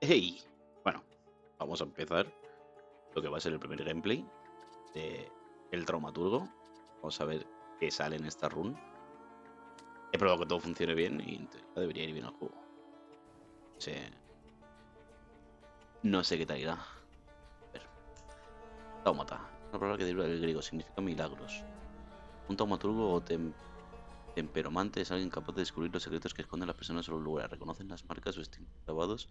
¡Hey! Bueno, vamos a empezar lo que va a ser el primer gameplay de el Thaumaturgo. Vamos a ver qué sale en esta run. He probado que todo funcione bien y en teoría debería ir bien el juego. Sí. No sé qué tal irá. A ver. Taumata. Una palabra que deriva del griego, significa milagros. Un taumaturgo o temperomante es alguien capaz de descubrir los secretos que esconden las personas en los lugares. Reconocen las marcas o instintos grabados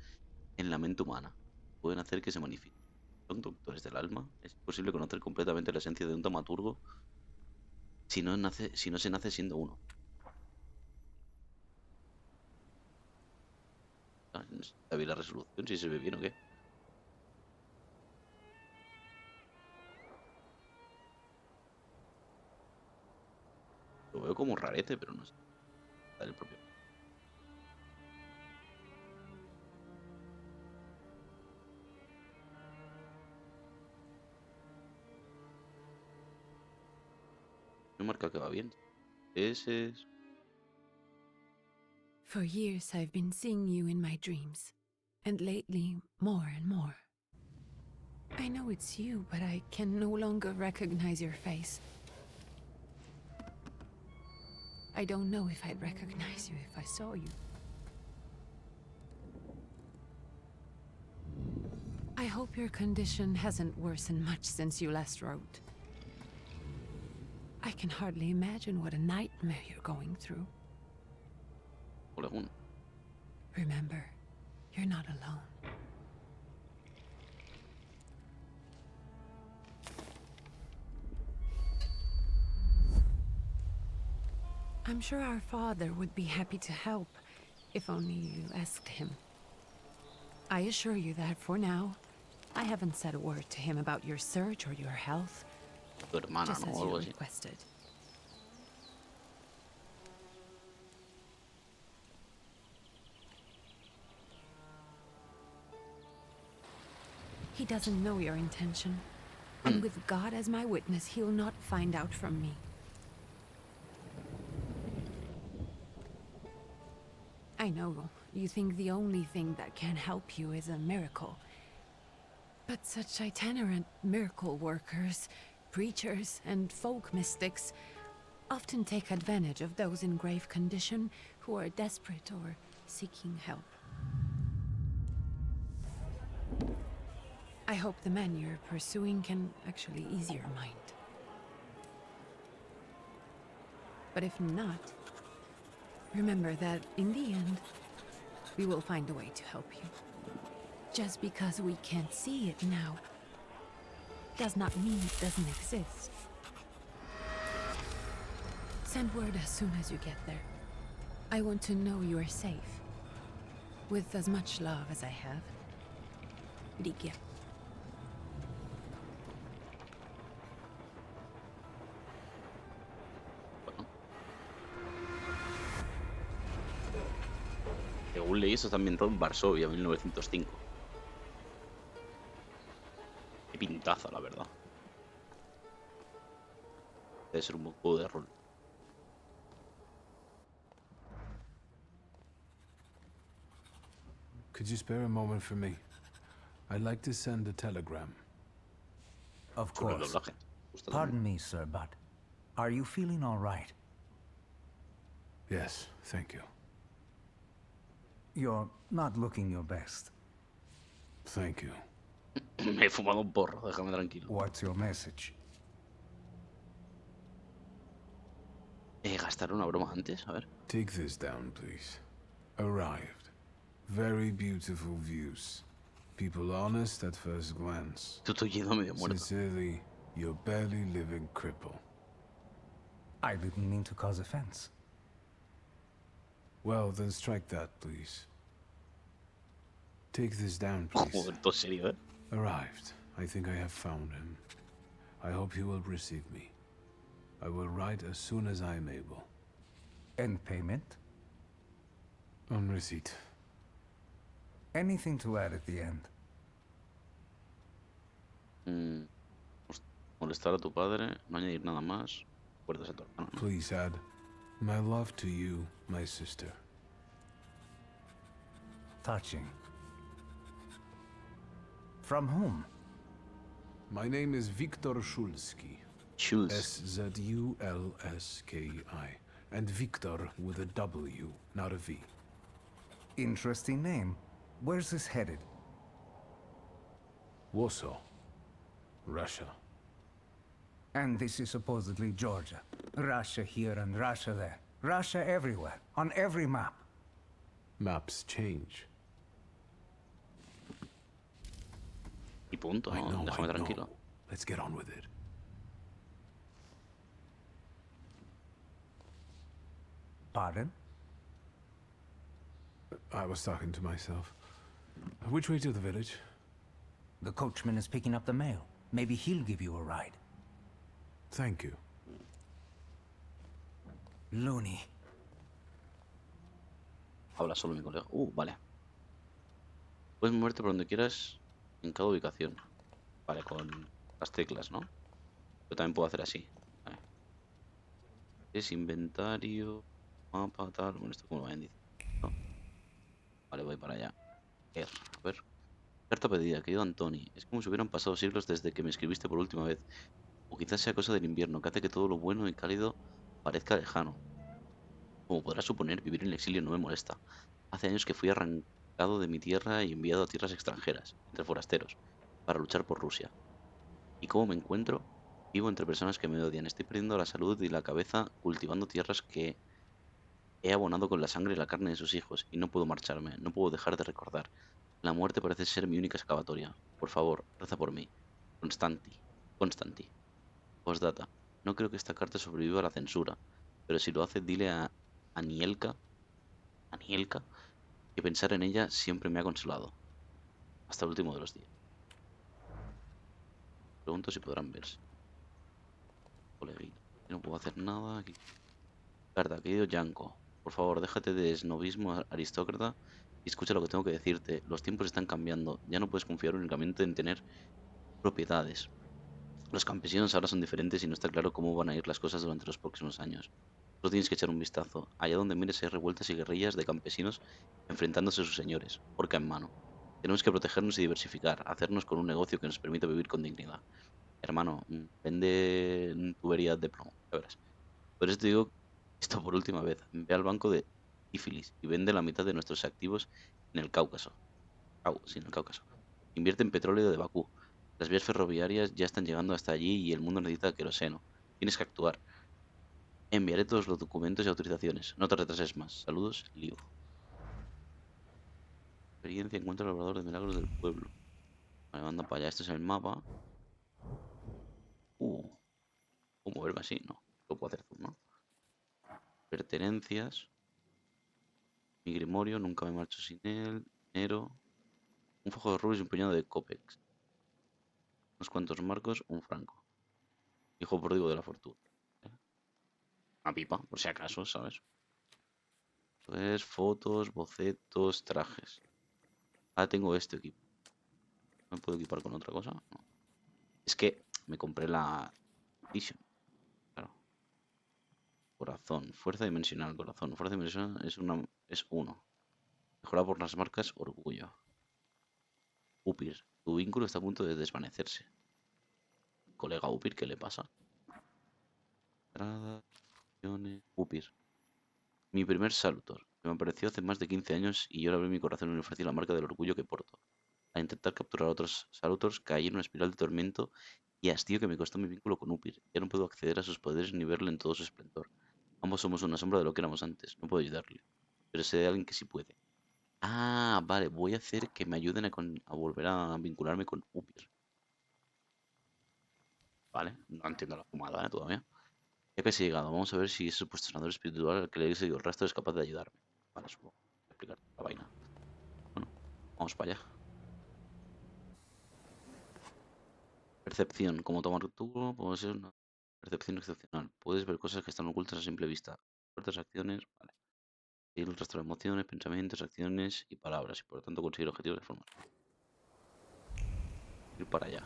en la mente humana. Pueden hacer que se manifiesten. Son doctores del alma. Es imposible conocer completamente la esencia de un taumaturgo si no se nace siendo uno. No sé, ¿está bien la resolución? Si se ve bien o qué. Lo veo como un rarete, pero no sé. Está en el propio. No marca que va bien. Ese es. For years I've been seeing you in my dreams, and lately more and more. I know it's you, but I can no longer recognize your face. I don't know if I'd recognize you if I saw you. I hope your condition hasn't worsened much since you last wrote. I can hardly imagine what a nightmare you're going through. Remember, you're not alone. I'm sure our father would be happy to help, if only you asked him. I assure you that for now, I haven't said a word to him about your search or your health, Tu hermana, just ¿no? as O you algo así. requested. He doesn't know your intention, and with God as my witness, he'll not find out from me. I know you think the only thing that can help you is a miracle. But such itinerant miracle workers, preachers, and folk mystics often take advantage of those in grave condition who are desperate or seeking help. I hope the man you're pursuing can actually ease your mind. But if not, remember that in the end, we will find a way to help you. Just because we can't see it now does not mean it doesn't exist. Send word as soon as you get there. I want to know you are safe. With as much love as I have. Ligia. Bueno. Según leí, esto está ambientado en Varsovia, 1905. Qué pintaza, la verdad. Debe ser un buen juego de rol. Could you spare a moment for me? I'd like to send a telegram. Of Sobre el course. doblaje. Justo Pardon me, sir, but are you feeling all right? Yes, thank you. You're not looking your best. Thank you. Me he fumado un porro, déjame tranquilo. What's your message? ¿Gastar una broma antes? A ver. Take this down, please. Arrived. Very beautiful views. People honest at first glance. Tú estoy yendo medio muerto. Sincerely, your barely living cripple. I didn't mean to cause offense. Well, then strike that, please. Take this down, please. Joder, todo serio, ¿eh? Arrived. I think I have found him. I hope he will receive me. I will write as soon as I am able. And payment? On receipt. Anything to add at the end? Molestar a tu padre, no añadir nada más. Recuerdas a tu hermano, ¿no? Please add, my love to you, my sister. Touching. From whom? My name is Wiktor Szulski. Schulz. S-Z-U-L-S-K-I. And Wiktor with a W, not a V. Interesting name. Where's this headed? Warsaw. Russia. And this is supposedly Georgia. Russia here and Russia there. Russia everywhere, on every map. Maps change. Y punto, I ¿no? know, Déjame I tranquilo. know. Let's get on with it. Pardon? I was talking to myself. Which way to the village? The coachman is picking up the mail. Maybe he'll give you a ride. Thank you. Looney. Habla solo mi colega. Vale. Puedes moverte por donde quieras en cada ubicación. Vale, con las teclas, ¿no? Yo también puedo hacer así. Vale. Es inventario, mapa, tal. Bueno, esto como lo vayan diciendo, ¿no? Vale, voy para allá. A ver. Carta pedida, querido Antoni. Es como si hubieran pasado siglos desde que me escribiste por última vez. O quizás sea cosa del invierno, que hace que todo lo bueno y cálido parezca lejano. Como podrás suponer, vivir en el exilio no me molesta. Hace años que fui arrancado de mi tierra y enviado a tierras extranjeras, entre forasteros, para luchar por Rusia. ¿Y cómo me encuentro? Vivo entre personas que me odian. Estoy perdiendo la salud y la cabeza cultivando tierras que he abonado con la sangre y la carne de sus hijos, y no puedo marcharme, no puedo dejar de recordar. La muerte parece ser mi única excavatoria. Por favor, reza por mí. Constanti. Constanti. Postdata. No creo que esta carta sobreviva a la censura, pero si lo hace, dile a Anielka, Anielka, que pensar en ella siempre me ha consolado. Hasta el último de los días. Pregunto si podrán verse. Coleguita. Yo no puedo hacer nada aquí. Carta, querido Yanko. Por favor, déjate de snobismo aristócrata y escucha lo que tengo que decirte. Los tiempos están cambiando. Ya no puedes confiar únicamente en tener propiedades. Los campesinos ahora son diferentes y no está claro cómo van a ir las cosas durante los próximos años. Solo tienes que echar un vistazo. Allá donde mires hay revueltas y guerrillas de campesinos enfrentándose a sus señores, horca en mano. Tenemos que protegernos y diversificar, hacernos con un negocio que nos permita vivir con dignidad. Hermano, vende tuberías de plomo, ya verás. Por eso te digo esto por última vez. Ve al banco de sífilis y vende la mitad de nuestros activos en el Cáucaso. Sí, en el Cáucaso. Invierte en petróleo de Bakú. Las vías ferroviarias ya están llegando hasta allí y el mundo necesita queroseno. Tienes que actuar. Enviaré todos los documentos y autorizaciones. No te retrases más. Saludos, Liu. Experiencia, encuentra al obrador de milagros del pueblo. Vale, manda para allá. Este es el mapa. ¿Puedo moverme así? No. Lo puedo hacer zoom, ¿no? Pertenencias. Mi grimorio, nunca me marcho sin él. Dinero. Un fajo de rublos y un puñado de copex. Unos cuantos marcos, un franco. Hijo pródigo de la fortuna. Una pipa, por si acaso, ¿sabes? Pues fotos, bocetos, trajes. Ahora tengo este equipo. ¿No me puedo equipar con otra cosa? No. Es que me compré la Edition. Claro. Corazón. Fuerza dimensional. Corazón. Fuerza dimensional es 1. Mejorado por las marcas Orgullo. Upir. Tu vínculo está a punto de desvanecerse. Colega Upir, ¿qué le pasa? Entrada. Upir. Mi primer Salutor, que me apareció hace más de 15 años y yo le abrí mi corazón y le ofrecí la marca del orgullo que porto. Al intentar capturar a otros Salutors caí en una espiral de tormento y hastío que me costó mi vínculo con Upir. Ya no puedo acceder a sus poderes ni verle en todo su esplendor. Ambos somos una sombra de lo que éramos antes, no puedo ayudarle. Pero sé de alguien que sí puede. Ah, vale, voy a hacer que me ayuden a volver a vincularme con Upir. Vale, no entiendo la fumada, todavía. Ya casi he llegado, vamos a ver si ese supuesto sanador espiritual al que le he seguido el rastro es capaz de ayudarme. Vale, supongo. Voy a explicar la vaina. Bueno, vamos para allá. Percepción. Como tomar turno, puede ser una percepción excepcional. Puedes ver cosas que están ocultas a simple vista. Fuertes acciones, vale. Y el rastro de emociones, pensamientos, acciones y palabras. Y por lo tanto conseguir objetivos de forma. Ir para allá.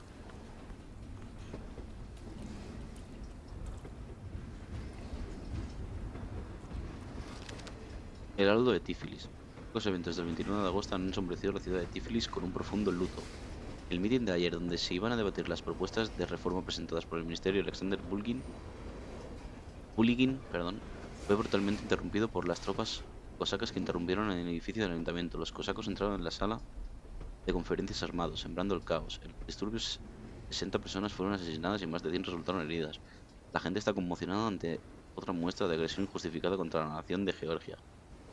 Heraldo de Tífilis. Los eventos del 29 de agosto han ensombrecido la ciudad de Tífilis con un profundo luto. El meeting de ayer, donde se iban a debatir las propuestas de reforma presentadas por el Ministerio Alexander Buligin, fue brutalmente interrumpido por las tropas cosacas que interrumpieron en el edificio del ayuntamiento. Los cosacos entraron en la sala de conferencias armados, sembrando el caos. En los disturbios, 60 personas fueron asesinadas y más de 100 resultaron heridas. La gente está conmocionada ante otra muestra de agresión injustificada contra la nación de Georgia.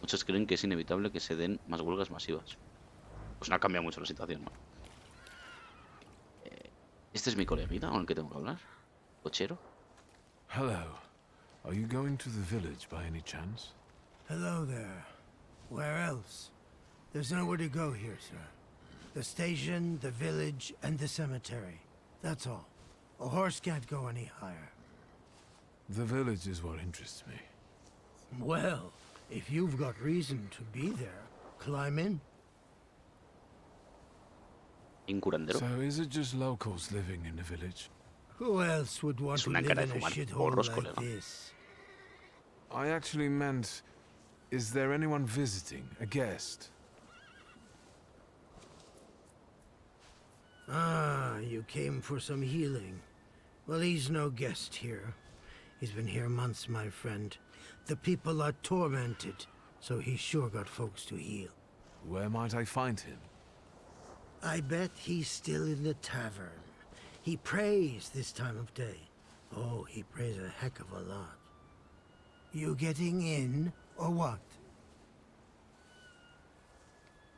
Muchos creen que es inevitable que se den más huelgas masivas. Pues no ha cambiado mucho la situación, ¿no? Este es mi coleguita con el que tengo que hablar. ¿Cochero? Hello. Are you going to the village by any chance? Hello there. Where else? There's nowhere to go here, sir. The station, the village, and the cemetery. That's all. A horse can't go any higher. The village is what interests me. Well, if you've got reason to be there, climb in. ¿Un curandero? So is it just locals living in the village? Who else would want Es to una live cara in de a fumar shithole porros, like colega. this? I actually meant, is there anyone visiting? A guest? Ah, you came for some healing. Well, he's no guest here. He's been here months, my friend. The people are tormented, so he's sure got folks to heal. Where might I find him? I bet he's still in the tavern. He prays this time of day. Oh, he prays a heck of a lot. You getting in, or what?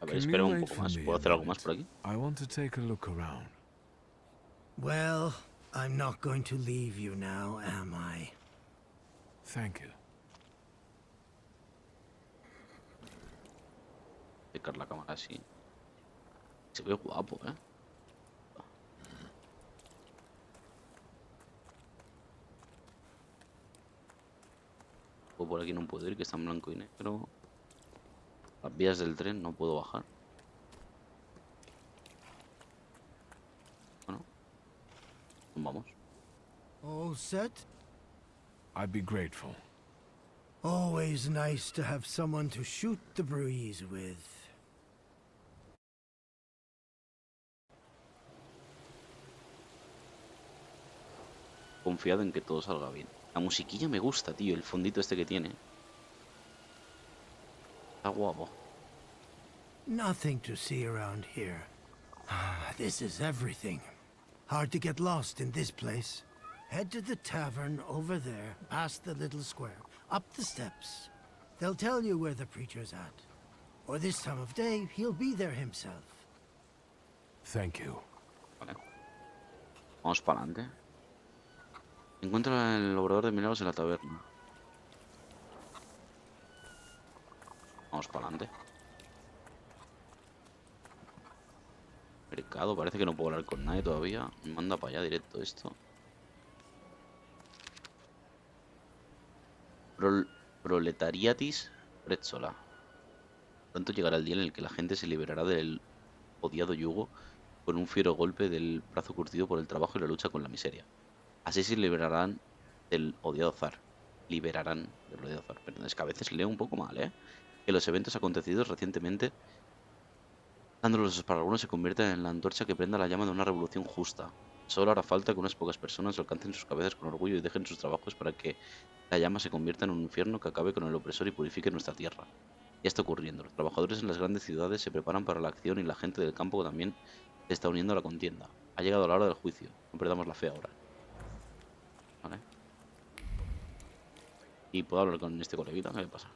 A ver, Can espera you un wait poco for más. me ¿Puedo a hacer algo más minute? por aquí? I want to take a look around. Well, I'm not going to leave you now, am I? Thank you. Acercar la cámara así. Se ve guapo, ¿eh? O por aquí no puedo ir, que está en blanco y negro. Las vías del tren no puedo bajar. Bueno, pues vamos. All set? I'd be grateful. Always nice to have someone to shoot the breeze with. Confiado en que todo salga bien. La musiquilla me gusta, tío. El fondito este que tiene. Está guapo. Nothing to see around here. This is everything. Hard to get lost in this place. Head to the tavern over there, past the little square, up the steps. They'll tell you where the preacher's at. Or this time of day, he'll be there himself. Thank you. Vale. Vamos para adelante. Encuentra el obrador de milagros en la taberna. Vamos para adelante. Mercado, parece que no puedo hablar con nadie todavía. Me manda para allá directo esto. Proletariatis Pretzola. Pronto llegará el día en el que la gente se liberará del odiado yugo con un fiero golpe del brazo curtido por el trabajo y la lucha con la miseria. Así se liberarán del odiado zar. Liberarán del odiado zar. Pero es que a veces leo un poco mal, ¿eh? Que los eventos acontecidos recientemente, dándolos para algunos, se convierten en la antorcha que prenda la llama de una revolución justa. Solo hará falta que unas pocas personas alcancen sus cabezas con orgullo y dejen sus trabajos para que la llama se convierta en un infierno que acabe con el opresor y purifique nuestra tierra. Ya está ocurriendo. Los trabajadores en las grandes ciudades se preparan para la acción y la gente del campo también se está uniendo a la contienda. Ha llegado la hora del juicio. No perdamos la fe ahora. Vale. Y puedo hablar con este coleguita. ¿Qué le pasa?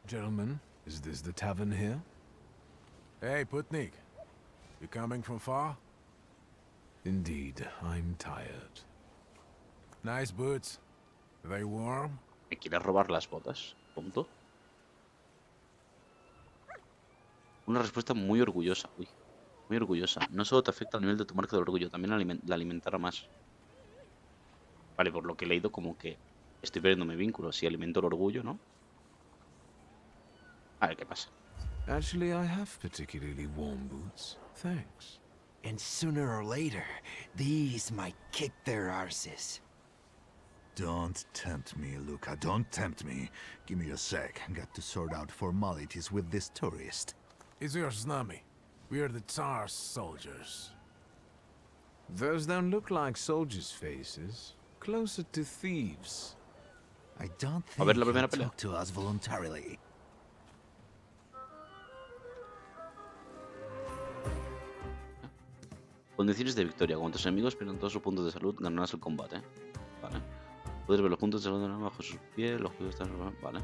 Gentlemen, is this the tavern here? Hey, Putnik. You coming from far? Indeed, I'm tired. Nice boots. Are they warm? ¿Me quieres robar las botas? Punto. Una respuesta muy orgullosa. Uy, muy orgullosa. No solo te afecta al nivel de tu marca de orgullo, también la alimentará más. Vale, por lo que he leído, como que estoy perdiendo mi vínculo. Si alimento el orgullo, ¿no? A ver qué pasa. Actually, I have particularly warm boots. Thanks. And sooner or later, these might kick their arses. Don't tempt me, Luca. Don't tempt me. Give me a sec. Got to sort out formalities with this tourist. Is your snummy? We're the Tsar's soldiers. Those don't look like soldiers' faces. Closer to thieves. I don't A ver think la he'll primera pelea. talk to us voluntarily. Condiciones de victoria. Cuando tus enemigos pierdan todos sus puntos de salud, ganarás el combate. Vale. Puedes ver los puntos de salud bajo sus pies, los juegos están... Vale.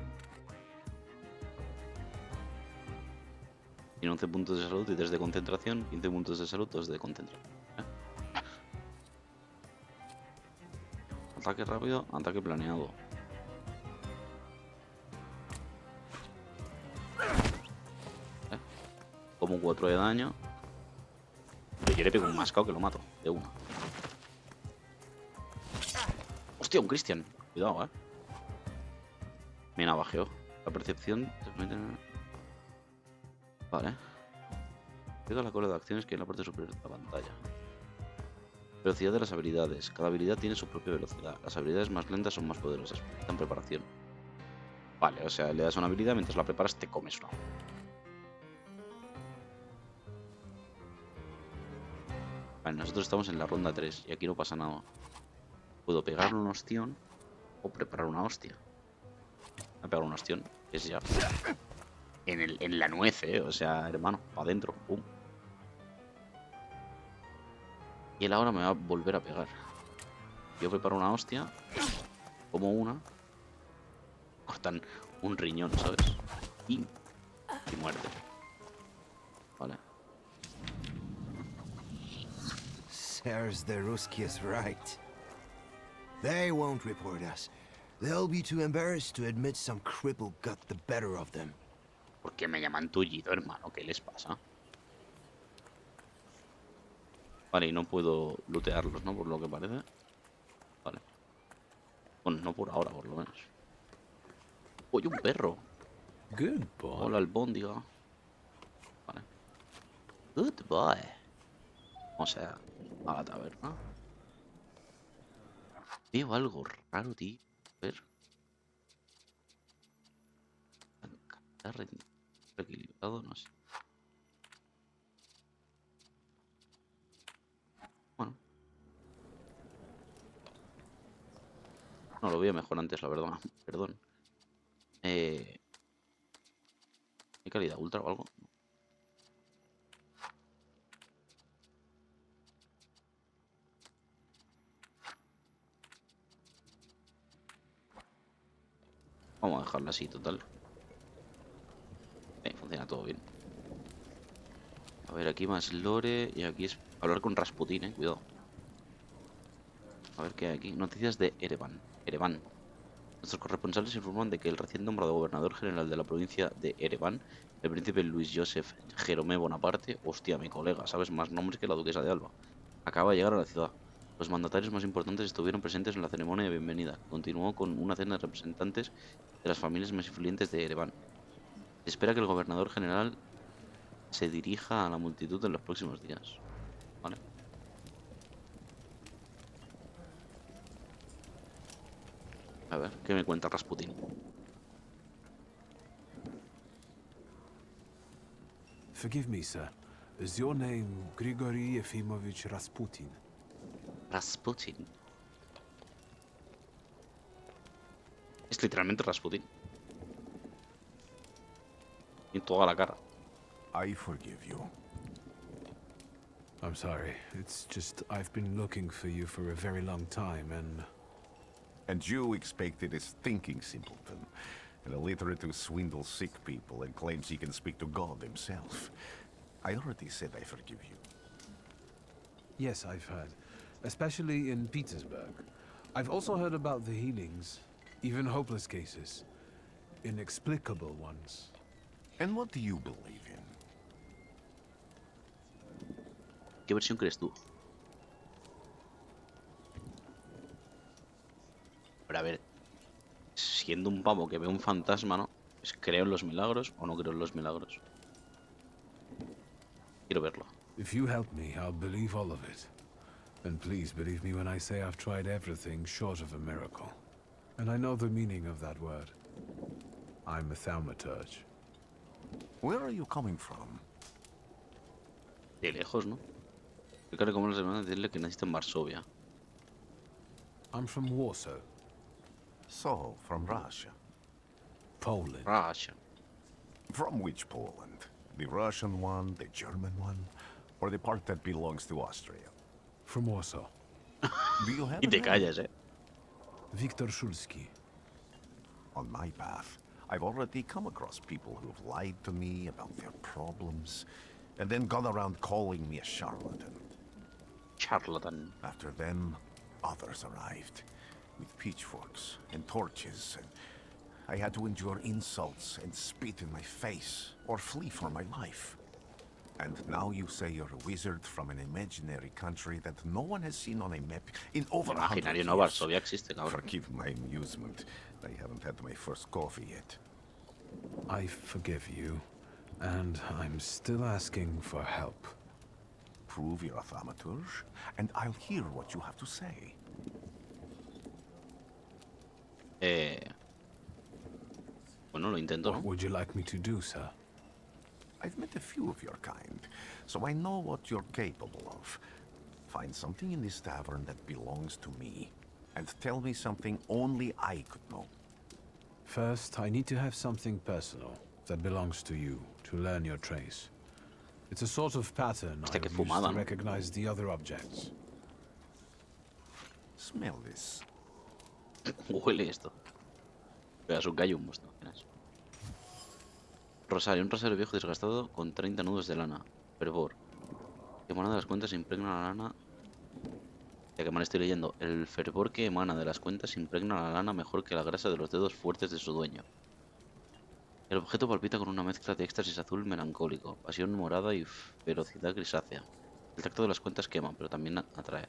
Tiene 11 puntos de salud y 3 de concentración, 15 puntos de salud, 2 de concentración. Ataque rápido, ataque planeado. Como 4 de daño. Pero yo le pego un mascao que lo mato, de una. Hostia, un Christian. Cuidado, Me navajeó. La percepción... Vale. Llega la cola de acciones que hay en la parte superior de la pantalla. Velocidad de las habilidades. Cada habilidad tiene su propia velocidad. Las habilidades más lentas son más poderosas. Necesitan preparación. Vale, o sea, le das una habilidad, mientras la preparas te comes una. Vale, nosotros estamos en la ronda 3 y aquí no pasa nada. Puedo pegarle un ostión o preparar una hostia. Voy a pegar un ostión, que es ya... En la nuez, o sea, hermano, para adentro, pum. Y él ahora me va a volver a pegar. Yo preparo una hostia, como una, cortan un riñón, ¿sabes? Y muerte. Vale. Sirs, the Ruski is right. They won't report us. They'll be too embarrassed to admit some cripple got the better of them. ¿Por qué me llaman tullido, hermano? ¿Qué les pasa? Vale, y no puedo lootearlos, ¿no? Por lo que parece. Vale. Bueno, no por ahora, por lo menos. ¡Oye, un perro! Good boy. Hola, albóndiga. Vale. Good boy. O sea, a la taberna. Veo algo raro, tío. A ver. Está equilibrado, no sé. Bueno. No, lo veía mejor antes, la verdad. Perdón. ¿Hay calidad ultra o algo? Vamos a dejarla así, total. Funciona todo bien. A ver, aquí más lore. Y aquí es hablar con Rasputin, cuidado. A ver qué hay aquí. Noticias de Ereván. Nuestros corresponsales informan de que el recién nombrado gobernador general de la provincia de Ereván, el príncipe Luis Joseph Jerome Bonaparte, hostia, mi colega, sabes más nombres que la duquesa de Alba, acaba de llegar a la ciudad. Los mandatarios más importantes estuvieron presentes en la ceremonia de bienvenida. Continuó con una cena de representantes de las familias más influyentes de Ereván. Se espera que el gobernador general se dirija a la multitud en los próximos días. Vale. A ver, ¿qué me cuenta Rasputin? Forgive me, sir. Is your name Grigory Efimovich Rasputin? Rasputin. Es literalmente Rasputin. Y toda la cara. I forgive you. I'm sorry. It's just I've been looking for you for a very long time, and... And you expected a thinking simpleton, an illiterate who swindles sick people and claims he can speak to God himself. I already said I forgive you. Yes, I've heard. Especially in Petersburg. I've also heard about the healings, even hopeless cases. Inexplicable ones. And what do you believe in? ¿Qué versión crees tú? Pero a ver, siendo un pavo que ve un fantasma, ¿no? Pues creo en los milagros o no creo en los milagros. Quiero verlo. If you help me, I'll believe all of it. And please believe me when I say I've tried everything short of a miracle. And I know the meaning of that word. I'm a Thaumaturge. Where are you coming from? De lejos, ¿no? Yo creo que como les decirle que naciste en Varsovia. I'm from Warsaw, So, from Russia. Poland. Russia. From which Poland? The Russian one, the German one, or the part that belongs to Austria? From Warsaw. Do you have Y a te name? callas, Wiktor Szulski. On my path, I've already come across people who've lied to me about their problems, and then gone around calling me a charlatan. Charlatan. After them, others arrived, with pitchforks and torches, and I had to endure insults and spit in my face, or flee for my life. And now you say you're a wizard from an imaginary country that no one has seen on a map in over 100 Imaginario, years. no, Varsovia existe, cabrón. Forgive my amusement. I haven't had my first coffee yet. I forgive you, and I'm still asking for help. Prove you're a Thaumaturge, and I'll hear what you have to say. Bueno, lo intento, What ¿no? would you like me to do, sir? I've met a few of your kind, so I know what you're capable of. Find something in this tavern that belongs to me, and tell me something only I could know. First, I need to have something personal that belongs to you to learn your trace. It's a sort of pattern I Hostia, qué use fumada, to ¿no? recognize the other objects. Smell this. Huele esto. Veas un gallo, ¿te imaginas? Rosario, un rosario viejo desgastado con 30 nudos de lana. Fervor. Que emana de las cuentas impregna la lana. Ya que mal estoy leyendo. El fervor que emana de las cuentas impregna la lana mejor que la grasa de los dedos fuertes de su dueño. El objeto palpita con una mezcla de éxtasis azul melancólico, pasión morada y ferocidad grisácea. El tacto de las cuentas quema, pero también atrae.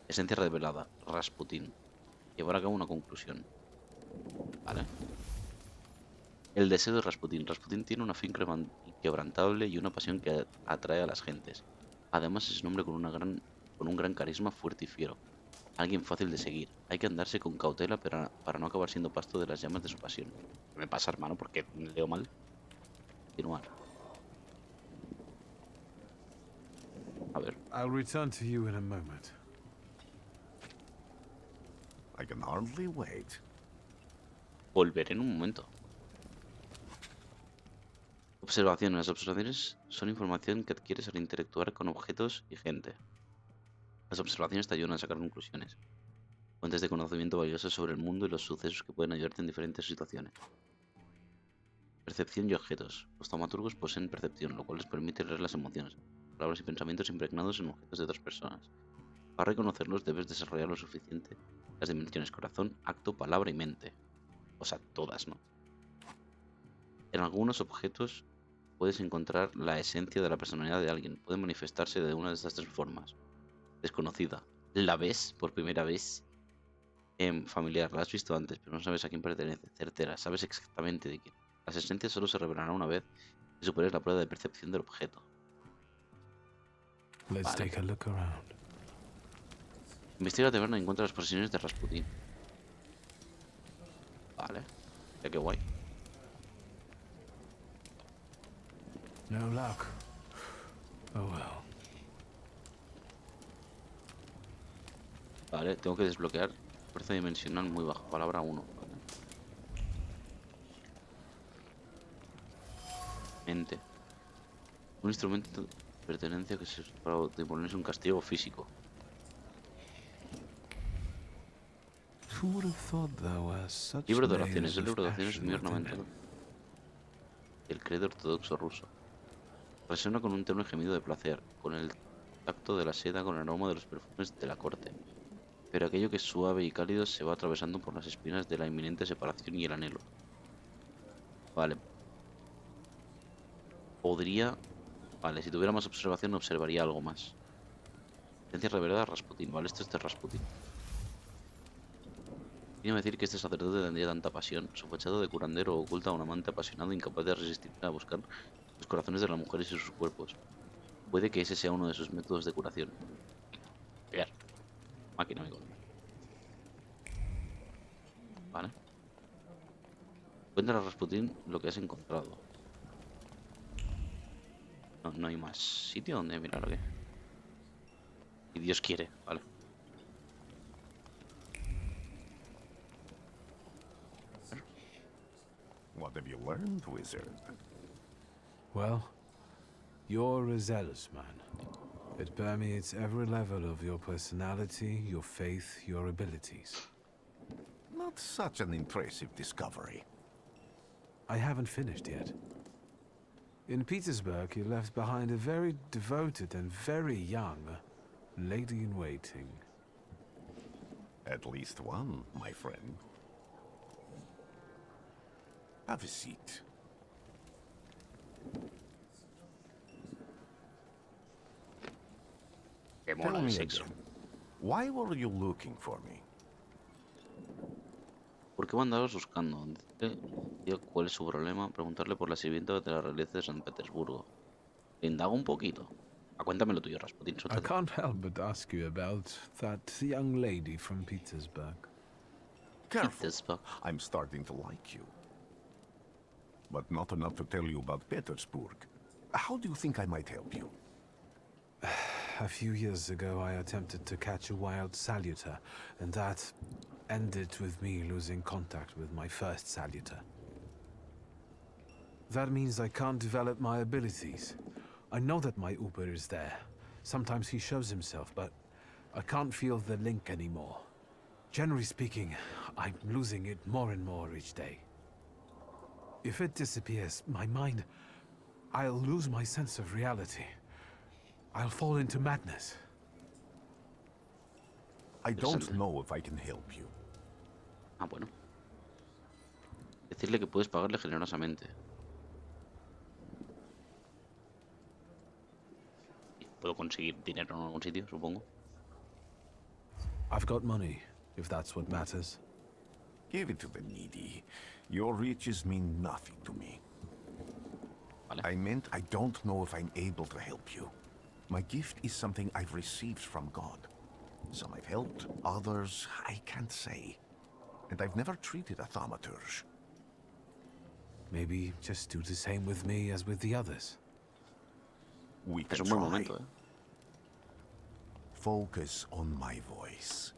Esencia revelada. Rasputín. Llevar a cabo una conclusión. Vale. El deseo de Rasputín. Rasputín tiene una fe inquebrantable y una pasión que atrae a las gentes. Además es un hombre con un gran carisma fuerte y fiero. Alguien fácil de seguir. Hay que andarse con cautela para no acabar siendo pasto de las llamas de su pasión. ¿Qué me pasa, hermano? Porque leo mal. Continuar. A ver. I'll return to you in a moment. I can hardly wait. Volveré en un momento. Observaciones. Las observaciones son información que adquieres al interactuar con objetos y gente. Las observaciones te ayudan a sacar conclusiones. Fuentes de conocimiento valiosas sobre el mundo y los sucesos que pueden ayudarte en diferentes situaciones. Percepción y objetos. Los taumaturgos poseen percepción, lo cual les permite leer las emociones, palabras y pensamientos impregnados en objetos de otras personas. Para reconocerlos debes desarrollar lo suficiente las dimensiones corazón, acto, palabra y mente. O sea, todas, ¿no? En algunos objetos puedes encontrar la esencia de la personalidad de alguien. Puede manifestarse de una de estas tres formas. Desconocida. La ves por primera vez. Familiar. La has visto antes, pero no sabes a quién pertenece. Certera. Sabes exactamente de quién. Las esencias solo se revelarán una vez que superes la prueba de percepción del objeto. Let's Vale. take a look around. Investiga la taberna y encuentra las posesiones de Rasputín. Vale. Ya qué guay. No luck. Oh well. Vale, tengo que desbloquear fuerza dimensional muy baja. Palabra 1. Vale. Mente. Un instrumento de pertenencia que se para imponerse un castigo físico. Who would have thought there were such Libro de layers oraciones. El of libro de oraciones es muy passion within ornamentado. it? El credo ortodoxo ruso. Resuena con un tenue gemido de placer, con el tacto de la seda, con el aroma de los perfumes de la corte. Pero aquello que es suave y cálido se va atravesando por las espinas de la inminente separación y el anhelo. Vale. Podría... Vale, si tuviera más observación observaría algo más. Esencia revelada Rasputín. Vale, esto es de Rasputín. Quiero decir que este sacerdote tendría tanta pasión. Su fachada de curandero oculta a un amante apasionado incapaz de resistir a buscar los corazones de las mujeres y sus cuerpos. Puede que ese sea uno de sus métodos de curación. Pegar. Máquina, amigo. Vale. Cuéntale a Rasputín lo que has encontrado. No hay más sitio donde mirar o qué. Si Dios quiere, vale. What have you learned, wizard? Well, you're a zealous man. It permeates every level of your personality, your faith, your abilities. Not such an impressive discovery. I haven't finished yet. In Petersburg, you left behind a very devoted and very young lady-in-waiting. At least one, my friend. Have a seat. Que Tell mola el me sexo. again, why were you looking for me? ¿Por qué me andabas buscando? Dice cuál es su problema, preguntarle por la sirvienta de la realeza de San Petersburgo. Le indago un poquito. Cuéntame lo tuyo, Rasputin, I suéltate. can't help but ask you about that young lady from Petersburg. Careful. Petersburg. I'm starting to like you. But not enough to tell you about Petersburg. How do you think I might help you? A few years ago, I attempted to catch a wild saluter, and that ended with me losing contact with my first saluter. That means I can't develop my abilities. I know that my Uber is there. Sometimes he shows himself, but I can't feel the link anymore. Generally speaking, I'm losing it more and more each day. If it disappears, my mind, I'll lose my sense of reality. I'll fall into madness. I don't know if I can help you. Bueno. Decirle que puedes pagarle generosamente. Puedo conseguir dinero en algún sitio, supongo. I've got money, if that's what matters. Give it to the needy. Your riches mean nothing to me. Vale. I meant I don't know if I'm able to help you. My gift is something I've received from God. Some I've helped, others I can't say. And I've never treated a Thaumaturge. Maybe just do the same with me as with the others. We Es can un buen try. momento, Focus on my voice.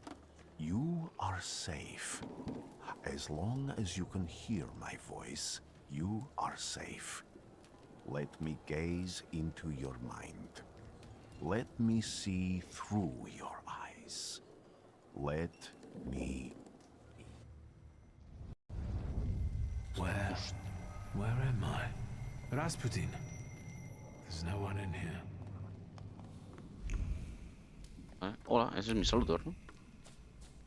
You are safe. As long as you can hear my voice, you are safe. Let me gaze into your mind. Let me see through your eyes. Let me... Where am I? Rasputin. There's no one in here. Hola, ese es mi saludo, ¿no?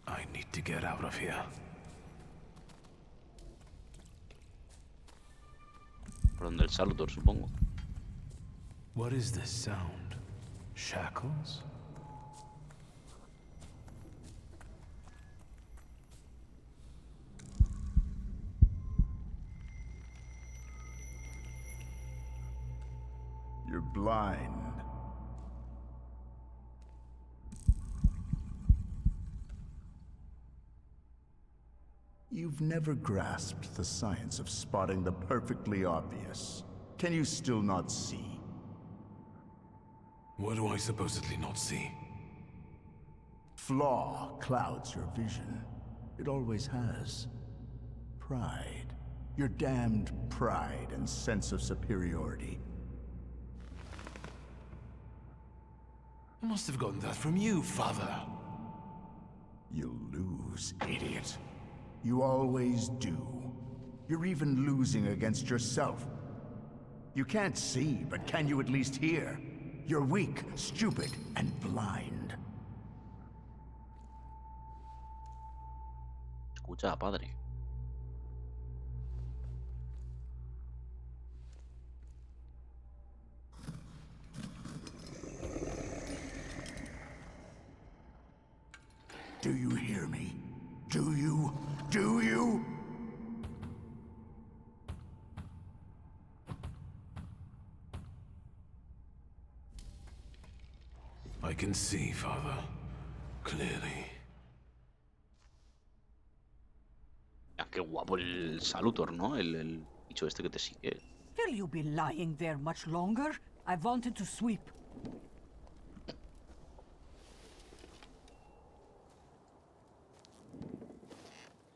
I need to get out of here. Por donde el saludo, supongo. What is this sound? Shackles? You're blind. You've never grasped the science of spotting the perfectly obvious. Can you still not see? What do I supposedly not see? Flaw clouds your vision. It always has. Pride. Your damned pride and sense of superiority. I must have gotten that from you, Father. You'll lose, idiot. You always do. You're even losing against yourself. You can't see, but can you at least hear? You're weak, stupid, and blind. Escucha, padre. Do you hear me? Do you? Do you? I can see, Father. Clearly. Ah, qué guapo el salutor, ¿no? El bicho este que te sigue. Will you be lying there much longer? I wanted to sweep.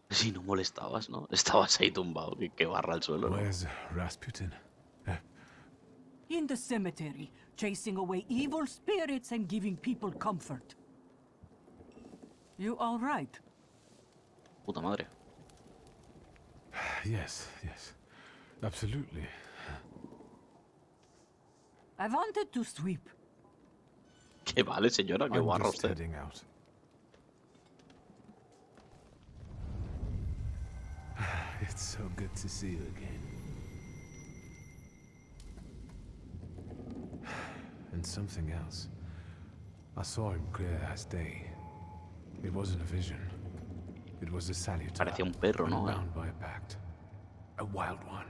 Si no molestabas, ¿no? Estabas ahí tumbado, que barra al suelo, ¿no? Where's Rasputin? In the cemetery, chasing away evil spirits and giving people comfort. You all right? Puta madre. Yes, yes. Absolutely. I wanted to sweep. Que vale, señora, que I'm barra just usted. heading out. It's so good to see you again. And something else. I saw him clear as day. It wasn't a vision. It was a salutar. Parecía un perro, ¿no? Unbound by a pact. A wild one.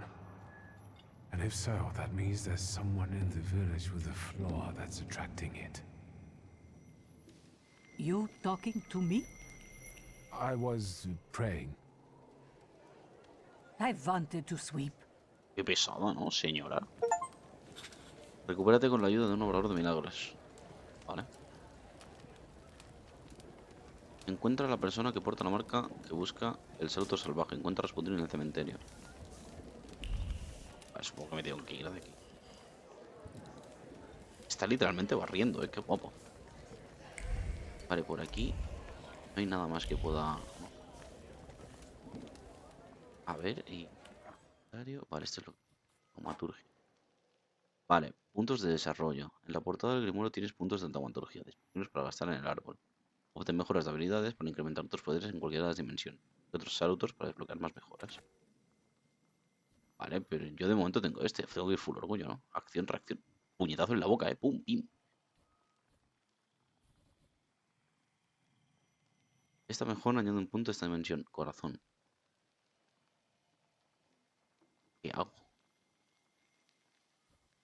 And if so, that means there's someone in the village with a flaw that's attracting it. You talking to me? I was praying. I wanted to sweep. Qué pesada, ¿no, señora? Recupérate con la ayuda de un obrador de milagros. Vale. Encuentra a la persona que porta la marca que busca el saludo salvaje. Encuentra a Rasputin en el cementerio. Vale, supongo que me tengo que ir de aquí. Está literalmente barriendo, qué guapo. Vale, por aquí no hay nada más que pueda... A ver, y... Vale, esto es lo que... Thaumaturge. Vale, puntos de desarrollo. En la portada del grimorio tienes puntos de taumaturgia disponibles para gastar en el árbol. Obtén mejoras de habilidades para incrementar tus poderes en cualquiera de las dimensiones. Y otros salutos para desbloquear más mejoras. Vale, pero yo de momento tengo este. Tengo que ir full orgullo, ¿no? Acción, reacción. Puñetazo en la boca, pum, pim. Esta mejora añade un punto a esta dimensión. Corazón. ¿Qué hago?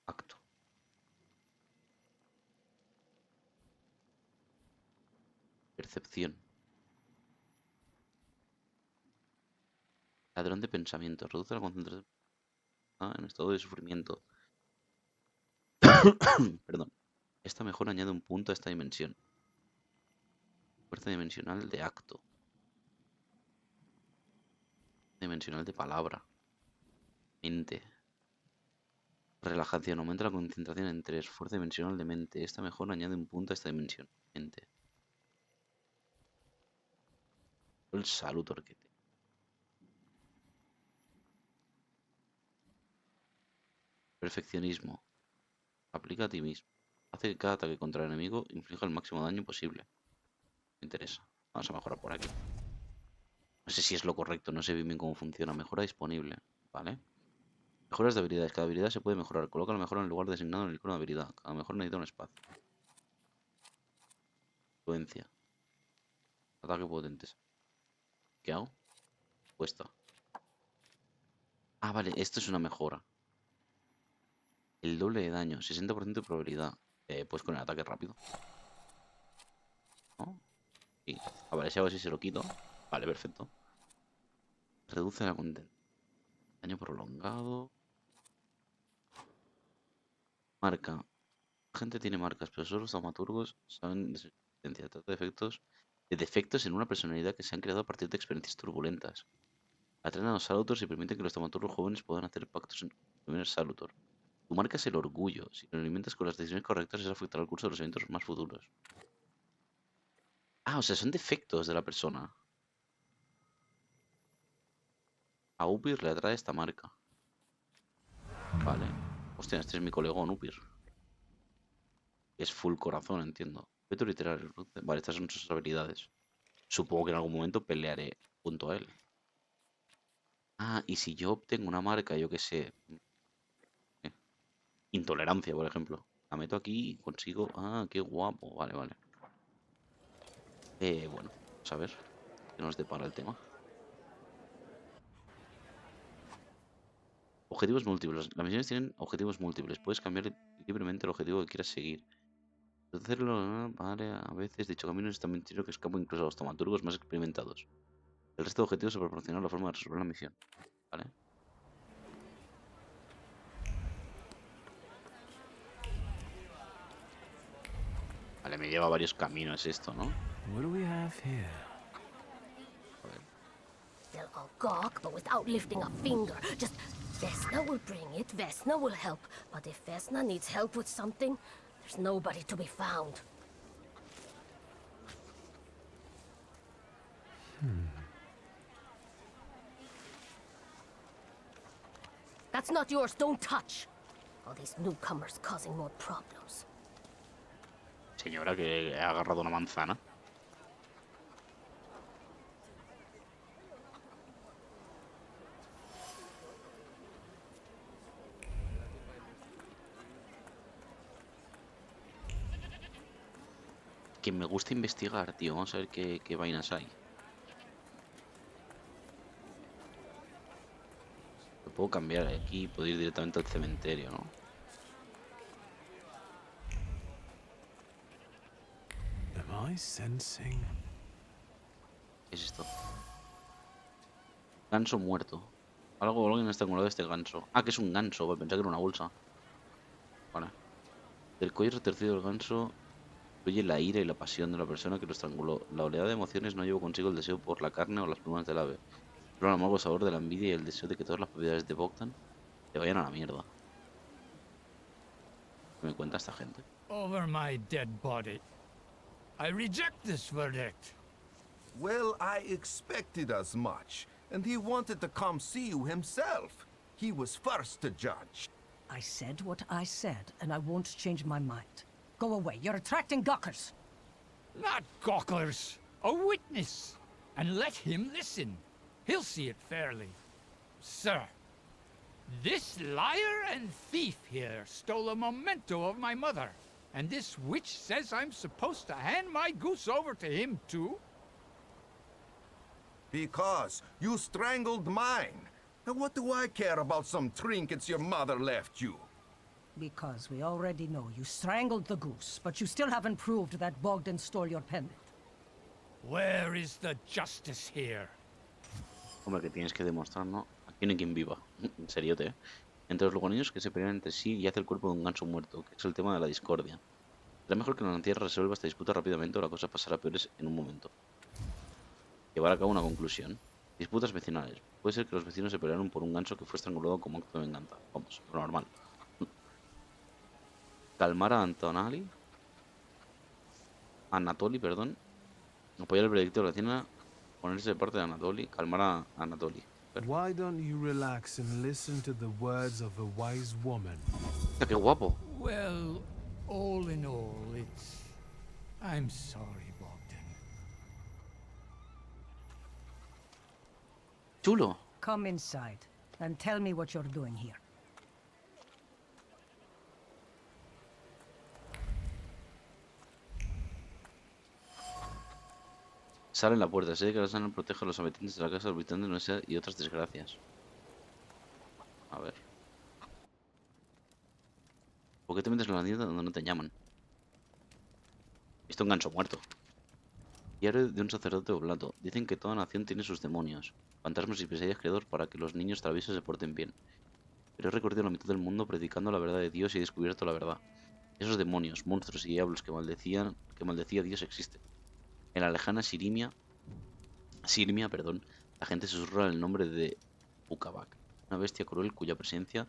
Acto. Percepción. Ladrón de pensamiento. Reduce la concentración en estado de sufrimiento. Perdón. Esta mejora añade un punto a esta dimensión. Fuerza dimensional de acto. Dimensional de palabra. Mente. Relajación. Aumenta la concentración en 3. Fuerza dimensional de mente. Esta mejora añade un punto a esta dimensión. Mente. El salutor. Perfeccionismo. Aplica a ti mismo. Hace que cada ataque contra el enemigo inflija el máximo daño posible. Me interesa. Vamos a mejorar por aquí. No sé si es lo correcto, no sé bien cómo funciona. Mejora disponible. Vale. Mejoras de habilidades. Cada habilidad se puede mejorar. Coloca la mejora en el lugar designado en el icono de habilidad. Cada mejora necesita un espacio. Influencia. Ataque potente. ¿Qué hago? Puesta. Ah, vale. Esto es una mejora. El doble de daño. 60% de probabilidad. Pues con el ataque rápido. ¿No? Sí. A ver si hago así se lo quito. Vale, perfecto. Reduce la contención. Daño prolongado. Marca. La gente tiene marcas, pero solo los taumaturgos saben de su existencia. Trata de defectos en una personalidad que se han creado a partir de experiencias turbulentas. Atraen a los salutors y permiten que los taumaturgos jóvenes puedan hacer pactos en el primer salutor. Tu marca es el orgullo. Si lo alimentas con las decisiones correctas, eso afectará el curso de los eventos más futuros. Ah, o sea, son defectos de la persona. A Upir le atrae esta marca. Vale. Hostia, este es mi colegón Upir. Es full corazón, entiendo. Objeto literario. Vale, estas son sus habilidades. Supongo que en algún momento pelearé junto a él. Ah, y si yo obtengo una marca, yo qué sé. Intolerancia, por ejemplo. La meto aquí y consigo... Ah, qué guapo. Vale, vale. Bueno, vamos a ver qué nos depara el tema. Objetivos múltiples. Las misiones tienen objetivos múltiples. Puedes cambiar libremente el objetivo que quieras seguir. Hacerlo, vale, a veces dicho camino es tan mentiro que escapo incluso a los taumaturgos más experimentados. El resto de objetivos se proporciona la forma de resolver la misión. ¿Vale? Vale, me lleva a varios caminos esto, ¿no? What do we have here? A ver. They'll all gawk, but without lifting a finger. Just Vesna will bring it, Vesna will help. But if Vesna needs help with something, there's nobody to be found. That's not yours, don't touch. All these newcomers causing more problems. Señora, que ha agarrado una manzana. Que me gusta investigar, tío. Vamos a ver qué vainas hay. Lo puedo cambiar aquí, puedo ir directamente al cementerio, ¿no? Am I sensing? ¿Qué es esto? Ganso muerto. Alguien está acumulado de este ganso. Ah, que es un ganso. Pensé que era una bolsa. Vale. Del cuello retorcido del ganso fluye la ira y la pasión de la persona que lo estranguló. La oleada de emociones no llevó consigo el deseo por la carne o las plumas del ave. Solo el amargo sabor de la envidia y el deseo de que todas las propiedades de Bogdan se vayan a la mierda. ¿Qué me cuenta esta gente? Over my dead body. I reject this verdict. Well, I expected as much. And he wanted to come see you himself. He was first to judge. I said what I said, and I won't change my mind. Go away. You're attracting gawkers. Not gawkers. A witness. And let him listen. He'll see it fairly. Sir, this liar and thief here stole a memento of my mother. And this witch says I'm supposed to hand my goose over to him too? Because you strangled mine. And what do I care about some trinkets your mother left you? Because we already know you strangled the goose, but you still haven't proved that Bogdan stole your pendant. Where is the justice here? Hombre, que tienes que demostrar, ¿no? Aquí no hay quien viva. En serio, ¿eh? Entre los lugareños que se pelean entre sí yace el cuerpo de un ganso muerto, que es el tema de la discordia. Será mejor que la tierra resuelva esta disputa rápidamente o la cosa pasará peores en un momento. Llevar a cabo una conclusión. Disputas vecinales. Puede ser que los vecinos se pelearon por un ganso que fue estrangulado como acto de venganza. Vamos, lo normal. Calmar a Anatoly, perdón. Apoyar el veredicto de la vecina. Ponerse de parte de Anatoly. Calmar a Anatoly. Why don't you relax and listen to the words of a wise woman? ¡Qué guapo! Well, all in all, I'm sorry, Bogdan. ¡Chulo! Come inside and tell me what you're doing here. Sale en la puerta. Sé que la sana protege a los habitantes de la casa, evitando necesidad y otras desgracias. A ver. ¿Por qué te metes en la tienda donde no te llaman? Visto un ganso muerto. Diario de un sacerdote oblato. Dicen que toda nación tiene sus demonios, fantasmas y pesadillas creados para que los niños traviesos se porten bien. Pero he recorrido la mitad del mundo predicando la verdad de Dios y he descubierto la verdad. Esos demonios, monstruos y diablos que maldecía Dios existen. En la lejana Sirmia, la gente susurra el nombre de Ukabak, una bestia cruel cuya presencia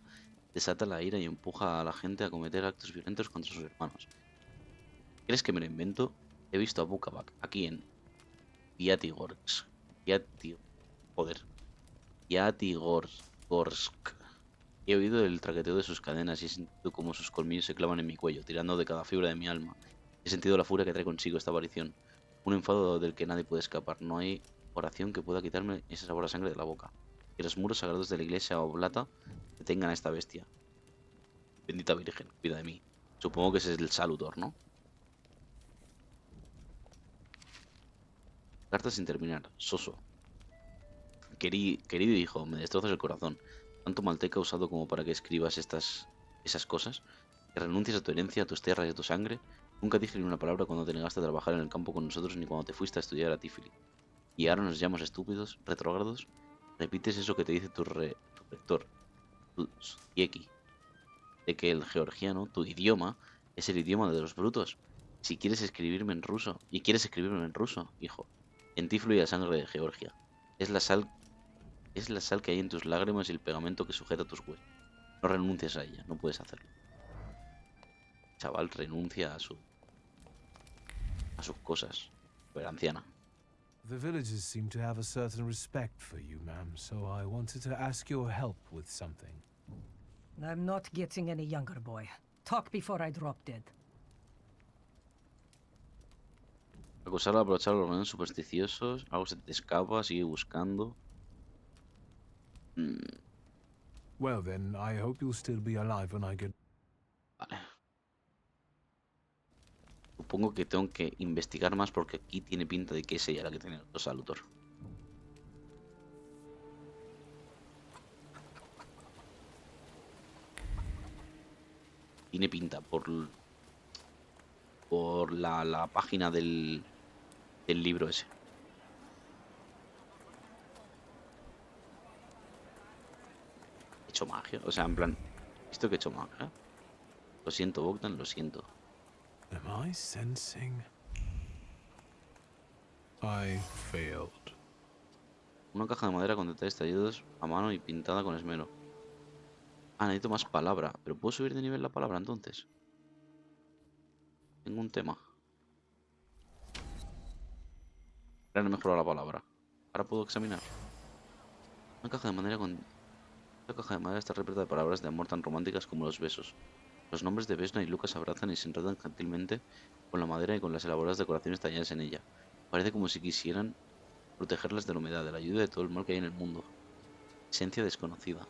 desata la ira y empuja a la gente a cometer actos violentos contra sus hermanos. ¿Crees que me lo invento? He visto a Ukabak aquí en Yatigorsk. He oído el traqueteo de sus cadenas y he sentido como sus colmillos se clavan en mi cuello, tirando de cada fibra de mi alma. He sentido la furia que trae consigo esta aparición. Un enfado del que nadie puede escapar. No hay oración que pueda quitarme ese sabor a sangre de la boca. Que los muros sagrados de la iglesia oblata detengan a esta bestia. Bendita Virgen, cuida de mí. Supongo que ese es el salutor, ¿no? Carta sin terminar. Soso. Querido hijo, me destrozas el corazón. Tanto mal te he causado como para que escribas esas cosas. Que renuncias a tu herencia, a tus tierras y a tu sangre. Nunca dije ni una palabra cuando te negaste a trabajar en el campo con nosotros ni cuando te fuiste a estudiar a Tifli. Y ahora nos llamas estúpidos, retrógrados. Repites eso que te dice tu rector, tu Yeki, de que el georgiano, tu idioma, es el idioma de los brutos. Si quieres escribirme en ruso, y quieres escribirme en ruso, hijo, en ti fluye la sangre de Georgia. Es la sal que hay en tus lágrimas y el pegamento que sujeta tus huesos. No renuncies a ella, no puedes hacerlo. Chaval renuncia a sus cosas. Pero anciana. The villagers seem to have a certain respect for you, ma'am, so I wanted to ask your help with something. I'm not getting any younger, boy. Talk before I drop dead. Acusar al aprovechar los organismos supersticiosos. Algo se te escapa, sigue buscando. Well then, I hope you'll still be alive when I get... Vale. Supongo que tengo que investigar más porque aquí tiene pinta de que es ella la que tiene los Thaumaturge. Tiene pinta por la página del libro ese. He hecho magia, o sea, en plan, ¿visto que he hecho magia? Lo siento, Bogdan, lo siento. Am I sensing? I failed. Una caja de madera con detalles tallados a mano y pintada con esmero. Ah, necesito más palabra. ¿Pero puedo subir de nivel la palabra entonces? Tengo un tema. Ahora no he mejorado la palabra. Ahora puedo examinar. Una caja de madera con... La caja de madera está repleta de palabras de amor tan románticas como los besos. Los nombres de Vesna y Lucas se abrazan y se enredan gentilmente con la madera y con las elaboradas decoraciones talladas en ella. Parece como si quisieran protegerlas de la humedad, de la lluvia y de todo el mal que hay en el mundo. Esencia desconocida.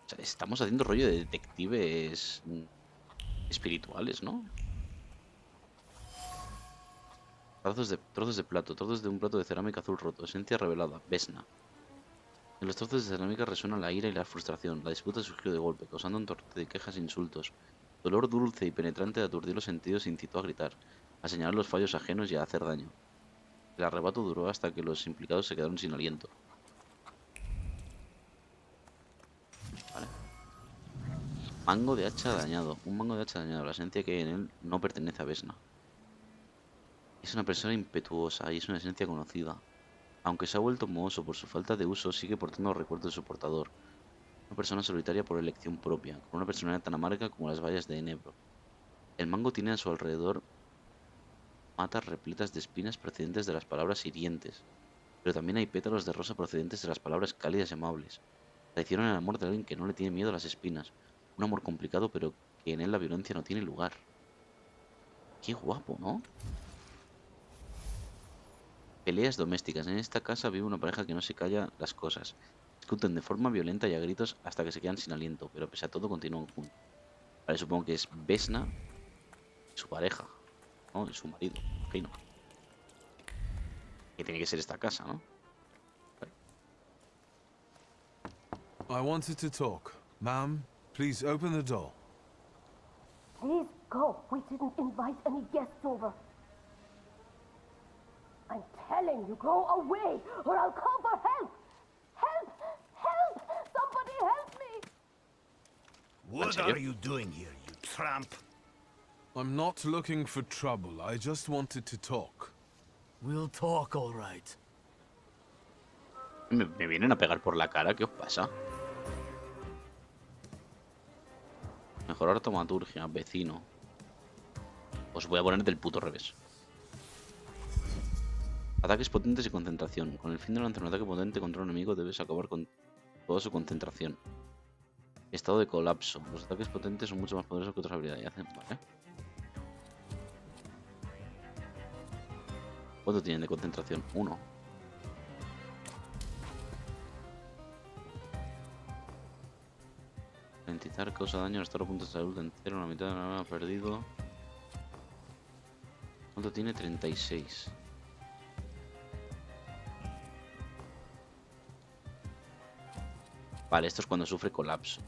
O sea, estamos haciendo rollo de detectives espirituales, ¿no? Trozos de plato, trozos de un plato de cerámica azul roto, esencia revelada, Vesna. En los trozos de cerámica resuena la ira y la frustración, la disputa surgió de golpe, causando un torrente de quejas e insultos. Dolor dulce y penetrante de aturdir los sentidos incitó a gritar, a señalar los fallos ajenos y a hacer daño. El arrebato duró hasta que los implicados se quedaron sin aliento. Vale. Mango de hacha dañado. Un mango de hacha dañado. La esencia que hay en él no pertenece a Vesna. Es una persona impetuosa y es una esencia conocida. Aunque se ha vuelto mohoso por su falta de uso, sigue portando los recuerdos de su portador. Una persona solitaria por elección propia, con una personalidad tan amarga como las vallas de enebro. El mango tiene a su alrededor matas repletas de espinas procedentes de las palabras hirientes, pero también hay pétalos de rosa procedentes de las palabras cálidas y amables. Traicionan el amor de alguien que no le tiene miedo a las espinas. Un amor complicado, pero que en él la violencia no tiene lugar. Qué guapo, ¿no? Peleas domésticas. En esta casa vive una pareja que no se calla las cosas. Discuten de forma violenta y a gritos hasta que se quedan sin aliento, pero pese a todo continúan juntos. Vale, supongo que es Vesna y su pareja, ¿no? Y su marido, imagino. Que tiene que ser esta casa, ¿no? I wanted to talk. Ma'am, please open the door. Please go. We didn't invite any guests over. I'm telling you, go away, or I'll call for help. Help! Help! Somebody help me! What are you doing here, you tramp? I'm not looking for trouble. I just wanted to talk. We'll talk, all right. Me vienen a pegar por la cara, ¿qué os pasa? Mejorar taumaturgia, vecino. Os voy a poner del puto revés. Ataques potentes y concentración. Con el fin de lanzar un ataque potente contra un enemigo debes acabar con toda su concentración. Estado de colapso. Los ataques potentes son mucho más poderosos que otras habilidades. Vale. ¿Cuánto tienen de concentración? 1. Ralentizar causa daño, restaurar puntos de salud entero, la mitad de la ha perdido. ¿Cuánto tiene? 36. Vale, esto es cuando sufre colapso.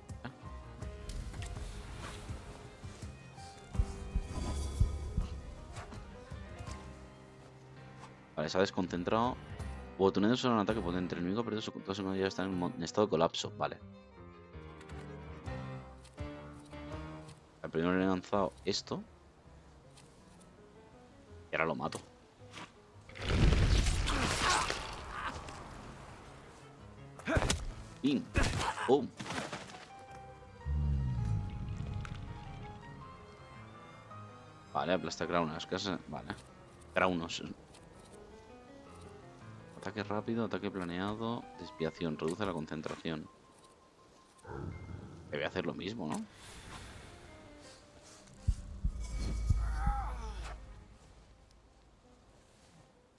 Vale, se ha desconcentrado. Oportunidad de un ataque potente. El enemigo ha perdido su control, ya está en estado de colapso. Vale. primero le he lanzado esto. Y ahora lo mato. ¡Pim! ¡Pum! Vale, aplasta craunas. Vale. Craunos. Ataque rápido, ataque planeado, desviación, reduce la concentración. Debe hacer lo mismo, ¿no?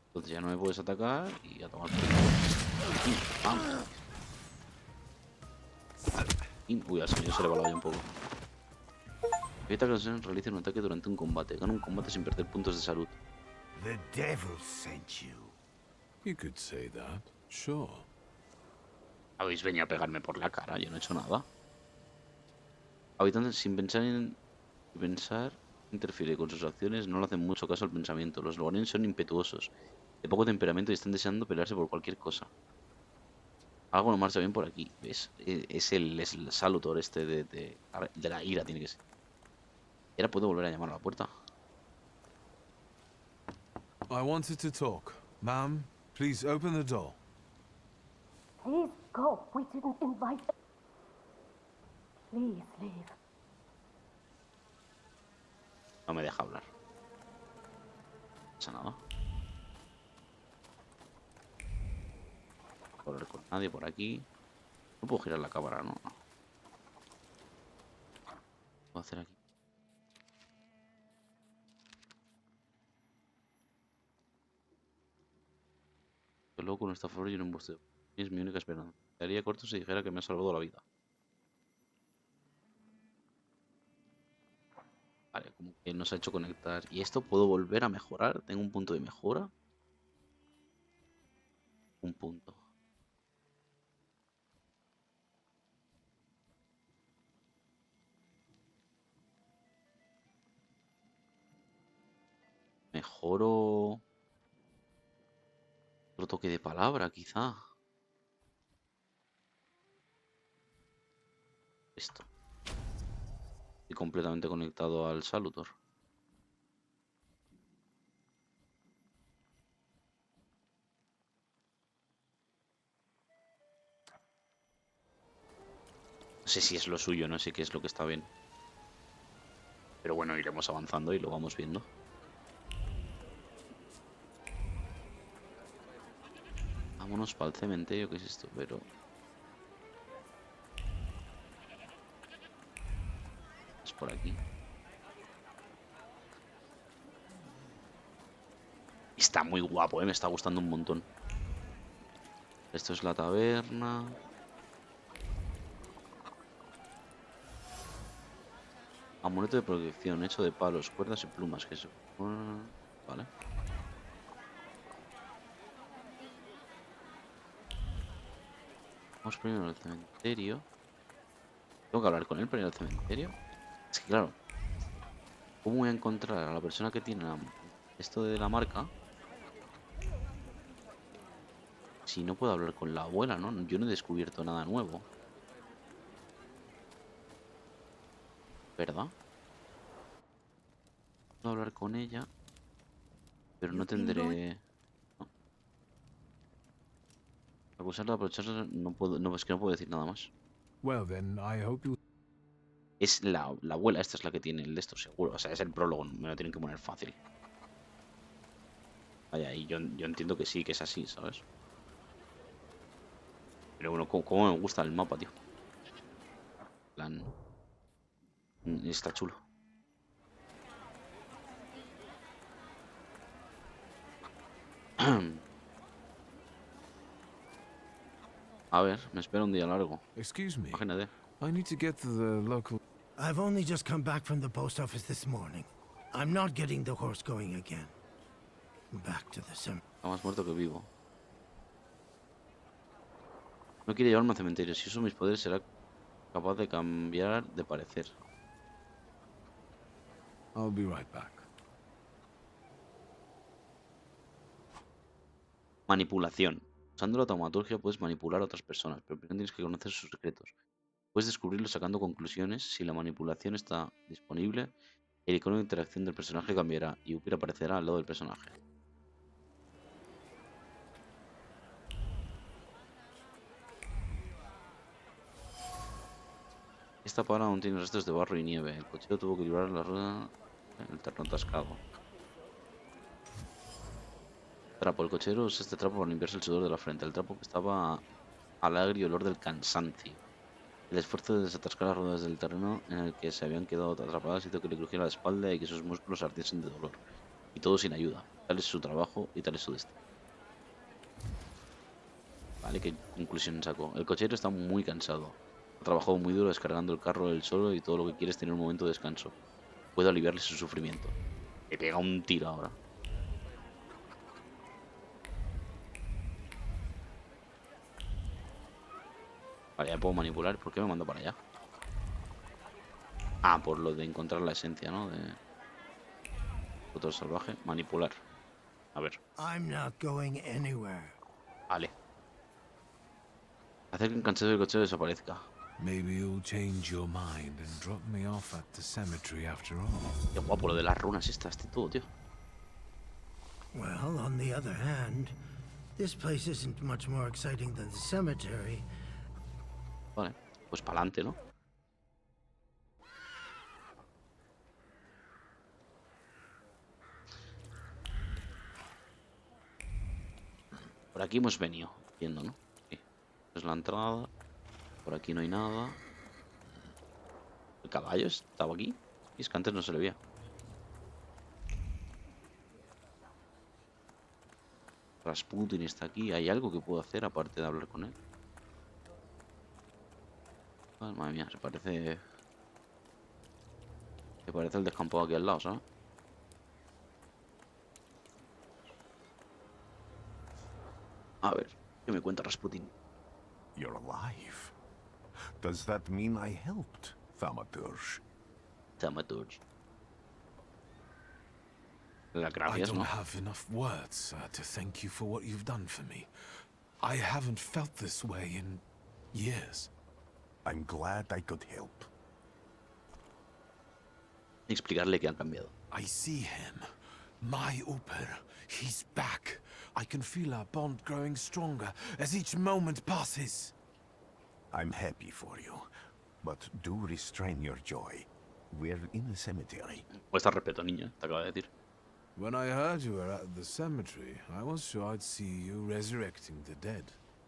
Entonces ya no me puedes atacar y a tomar por culo. ¡Vamos! Uy, al señor se le va la olla un poco. Evita que los enemigos realicen un ataque durante un combate. Gana un combate sin perder puntos de salud. The devil sent you. You could say that, sure. Habéis venido a pegarme por la cara, yo no he hecho nada. Habitantes sin pensar, interfiere con sus acciones, no le hacen mucho caso al pensamiento. Los lugareños son impetuosos, de poco temperamento y están deseando pelearse por cualquier cosa. Algo no marcha bien por aquí, ¿ves? Es el salutor este de la ira, tiene que ser. Y ahora puedo volver a llamar a la puerta. I wanted to talk. Ma'am, please open the door. Please go. We didn't invite. Please leave. No me deja hablar. No pasa nada. No puedo hablar con nadie por aquí. No puedo girar la cámara, ¿no? No. ¿Qué puedo hacer aquí? Qué loco, no está a favor y un embuste. Es mi única esperanza. Quedaría corto si dijera que me ha salvado la vida. Vale, como que nos ha hecho conectar. ¿Y esto puedo volver a mejorar? ¿Tengo un punto de mejora? Un punto. Mejoro... Otro toque de palabra, quizá. Esto. Estoy completamente conectado al Salutor. No sé si es lo suyo, no sé qué es lo que está bien. Pero bueno, iremos avanzando y lo vamos viendo. Vámonos para el cementerio, ¿qué es esto? Pero... es por aquí. Está muy guapo, ¿eh? Me está gustando un montón. Esto es la taberna. Amuleto de protección, hecho de palos, cuerdas y plumas. Que eso. Vale. Vamos primero al cementerio. Tengo que hablar con él para ir al cementerio. Es que claro, ¿cómo voy a encontrar a la persona que tiene esto de la marca? Si no puedo hablar con la abuela, ¿no? Yo no he descubierto nada nuevo. ¿Verdad? Puedo hablar con ella, pero no tendré... No. Acusarla de aprovecharse, no puedo, no, es que no puedo decir nada más. Well then, I hope you... Es la abuela, esta es la que tiene el de esto, seguro. O sea, es el prólogo, me lo tienen que poner fácil. Vaya, y yo entiendo que sí, que es así, ¿sabes? Pero bueno, cómo me gusta el mapa, tío. Plan... Está chulo. A ver, me espera un día largo. Excuse me. Imagínate. I need to get to the local... I've only just come back from the post office this morning. I'm not getting the horse going again. Back to the cemetery. Está más muerto que vivo. No quiere llevarme al cementerio. Si uso mis poderes será capaz de cambiar de parecer. I'll be right back. Manipulación. Usando la taumaturgia puedes manipular a otras personas, pero primero tienes que conocer sus secretos. Puedes descubrirlo sacando conclusiones. Si la manipulación está disponible, el icono de interacción del personaje cambiará y Upir aparecerá al lado del personaje. Esta para aún tiene restos de barro y nieve. El cochero tuvo que librar la rueda el terreno atascado. Trapo. El cochero usa este trapo para limpiarse el sudor de la frente. El trapo que estaba al agrio olor del cansancio. El esfuerzo de desatascar las ruedas del terreno en el que se habían quedado atrapadas hizo que le crujiera la espalda y que sus músculos ardiesen de dolor. Y todo sin ayuda. Tal es su trabajo y tal es su destino. Vale, ¿qué conclusión sacó? El cochero está muy cansado. Ha trabajado muy duro descargando el carro él solo y todo lo que quiere es tener un momento de descanso. Puedo aliviarle su sufrimiento. Le pega un tiro ahora. Vale, ya puedo manipular. ¿Por qué me mando para allá? Ah, por lo de encontrar la esencia, ¿no? De otro salvaje. Manipular. A ver. I'm not going anywhere. Vale. Hacer que el cansado del cochero desaparezca. Maybe you'll change your mind and drop me off at the cemetery after all. Qué guapo lo de las runas estas, todo, tío. Well, on the other hand, this place isn't much more exciting than the cemetery. Vale, pues para adelante, ¿no? Por aquí hemos venido, viendo, ¿no? Sí. Es la entrada. Por aquí no hay nada. ¿El caballo estaba aquí? Y es que antes no se le veía. Rasputin está aquí. ¿Hay algo que puedo hacer aparte de hablar con él? Ah, madre mía, se parece... Se parece el descampado aquí al lado, ¿sabes? A ver, ¿qué me cuenta Rasputin? You're alive. Does that mean I helped, Thaumaturge? Thaumaturge. La I gracias, don't ¿no? have enough words to thank you for what you've done for me. I haven't felt this way in years. I'm glad I could help. Explicarle que han cambiado. I see him. My Uper. He's back. I can feel our bond growing stronger as each moment passes. I'm happy for you, but do restrain your joy. We're in the cemetery. Cuesta respeto, niño, te acaba de decir. When I heard you were at the cemetery, I was sure I'd see you resurrecting the dead.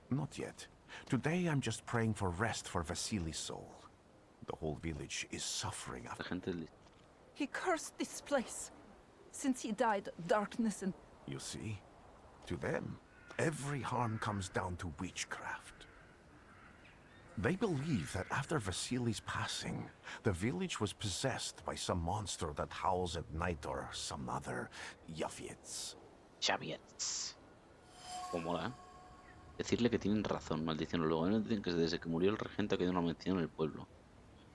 Not yet. Today I'm just praying for rest for Vasily's soul. The whole village is suffering La after. gente... He cursed this place. Since he died, darkness and... You see? To them, every harm comes down to witchcraft. They believe that after Vasily's passing, the village was possessed by some monster that howls at night or some other Yafiets. Yafiets. Como mola, ¿eh? Decirle que tienen razón, maldición. Luego no dicen que desde que murió el regente ha quedado una maldición en el pueblo.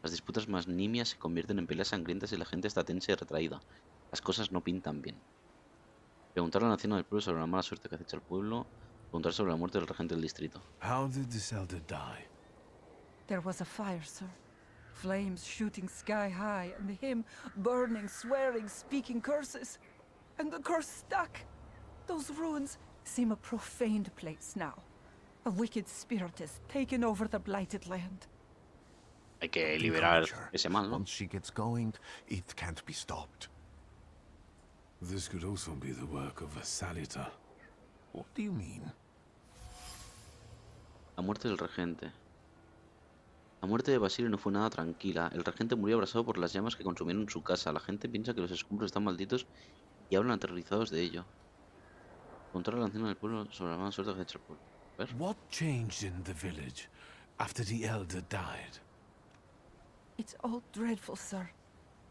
Las disputas más nimias se convierten en peleas sangrientas y la gente está tensa y retraída. Las cosas no pintan bien. Preguntar a la anciana del pueblo sobre la mala suerte que acecha al pueblo. Preguntar sobre la muerte del regente del distrito. How did this elder die? There was a fire, sir. Flames shooting sky high, and him burning, swearing, speaking curses. And the curse stuck. Those ruins seem a profaned place now. A wicked spirit has taken over the blighted land. Hay que liberar ese mal, ¿no? Once she gets going, it can't be stopped. This could also be the work of a Salita. What do you mean? La muerte del regente. La muerte de Basilio no fue nada tranquila. El regente murió abrasado por las llamas que consumieron su casa. La gente piensa que los escombros están malditos y hablan aterrorizados de ello. Contar a la anciana del pueblo sobre la mala suerte que ha hecho el pueblo. A ver. What changed in the village after the elder died? It's all dreadful, sir.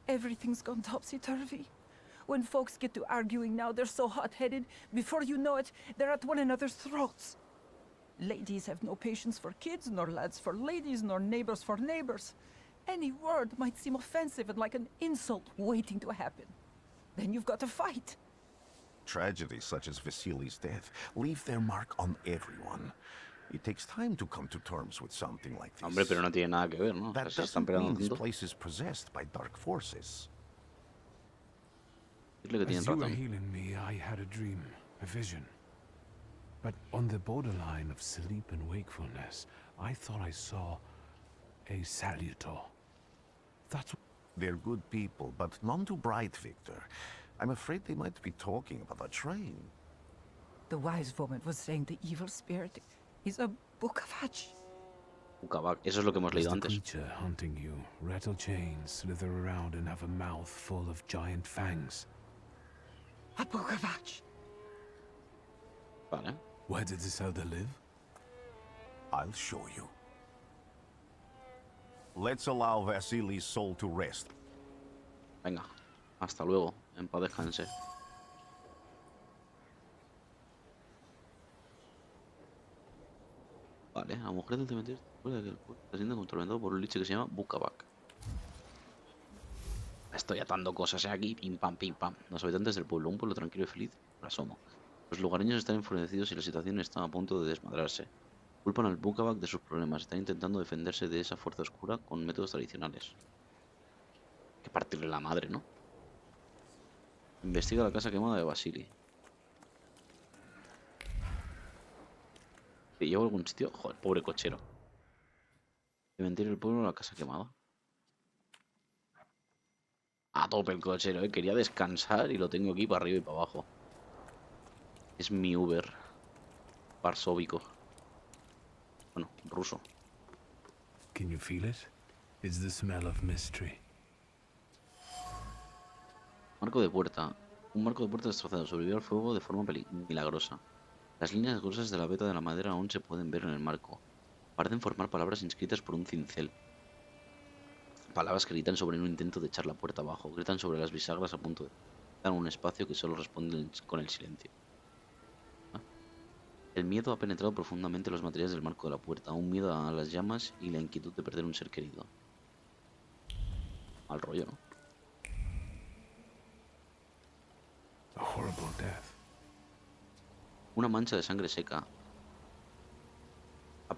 Everything's gone topsy-turvy. When folks get to arguing now, they're so hot-headed. Before you know it, they're at one another's throats. Ladies have no patience for kids, nor lads for ladies, nor neighbors for neighbors. Any word might seem offensive and like an insult waiting to happen. Then you've got to fight. Tragedies such as Vasily's death leave their mark on everyone. It takes time to come to terms with something like this. Hombre, pero no tiene nada que ver, ¿no? O sea, That si están doesn't mean peleando this tanto, place is possessed by dark forces. dile que tienen As you were razón. healing me, I had a dream, a vision. But on the borderline of sleep and wakefulness, I thought I saw a salutor. That's They're good people, but none too bright, Wiktor. I'm afraid they might be talking about a train. The wise woman was saying the evil spirit is a Bukavach. Bucabac, eso es lo que hemos There's leído the antes. creature hunting you. Rattle chains, slither around and have a mouth full of giant fangs. A Bukavach. Vale. Where did this elder live? I'll show you. Let's allow Vasily's soul to rest. Venga, hasta luego. En paz descanse. Vale, la mujer del cementerio recuerda que el pueblo está siendo controlado por un liche que se llama Bucabac. Estoy atando cosas aquí, pim pam, pim pam. Los habitantes del pueblo, un pueblo tranquilo y feliz, por asomo. Los lugareños están enfurecidos y la situación está a punto de desmadrarse. Culpan al Bucabac de sus problemas, están intentando defenderse de esa fuerza oscura con métodos tradicionales. Hay que partirle la madre, ¿no? Investiga la casa quemada de Vasily. ¿Te llevo a algún sitio? Joder, pobre cochero. Cementerio del pueblo, la casa quemada. A tope el cochero, ¿eh? Quería descansar y lo tengo aquí para arriba y para abajo. Es mi Uber. Varsóvico. Bueno, ruso. Can you feel it? It's the smell of mystery. Marco de puerta. Un marco de puerta destrozado. Sobrevivió al fuego de forma milagrosa. Las líneas gruesas de la veta de la madera aún se pueden ver en el marco. Parecen formar palabras inscritas por un cincel. Palabras que gritan sobre un intento de echar la puerta abajo. Gritan sobre las bisagras a punto de dar un espacio que solo responde con el silencio. ¿Ah? El miedo ha penetrado profundamente en los materiales del marco de la puerta. Un miedo a las llamas y la inquietud de perder un ser querido. Mal rollo, ¿no? A horrible death. Una mancha de sangre seca ha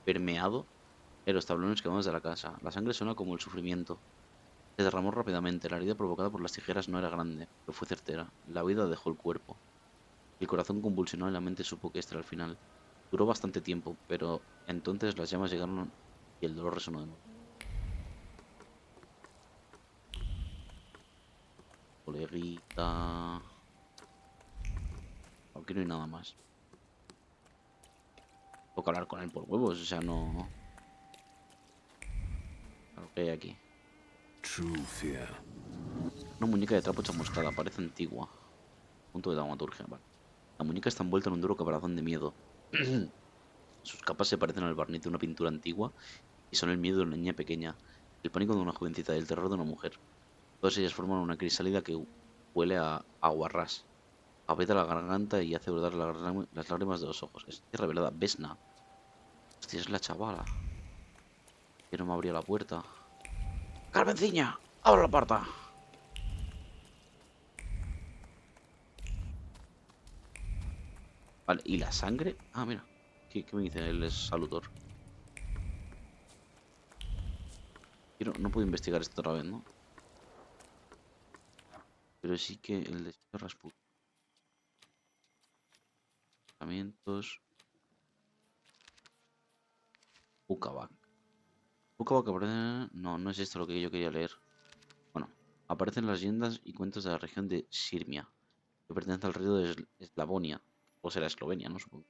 permeado en los tablones quemados de la casa. La sangre suena como el sufrimiento. Se derramó rápidamente. La herida provocada por las tijeras no era grande, pero fue certera. La vida dejó el cuerpo. El corazón convulsionó y la mente supo que este era el final. Duró bastante tiempo, pero entonces las llamas llegaron y el dolor resonó de nuevo. Coleguita. Aquí no hay nada más. Tengo que hablar con él por huevos, o sea, no... Lo que hay aquí. True fear. Una muñeca de trapo chamuscada, parece antigua. Punto de Thaumaturge, vale. La muñeca está envuelta en un duro caparazón de miedo. Sus capas se parecen al barniz de una pintura antigua y son el miedo de una niña pequeña, el pánico de una jovencita y el terror de una mujer. Todas ellas forman una crisálida que huele a aguarrás. Aprieta la garganta y hace brotar las lágrimas de los ojos. Es revelada. Vesna. Hostia, es la chavala. Que no me abría la puerta. ¡Carmenciña! ¡Abre la puerta! Vale, ¿y la sangre? Ah, mira. ¿Qué me dice el salutor? No puedo investigar esto otra vez, ¿no? Pero sí que el de Rasputin. Bucabac. Bucabac aparece... No, no es esto lo que yo quería leer. Bueno, aparecen las leyendas y cuentos de la región de Sirmia, que pertenece al reino de Eslavonia, o será Eslovenia, no supongo.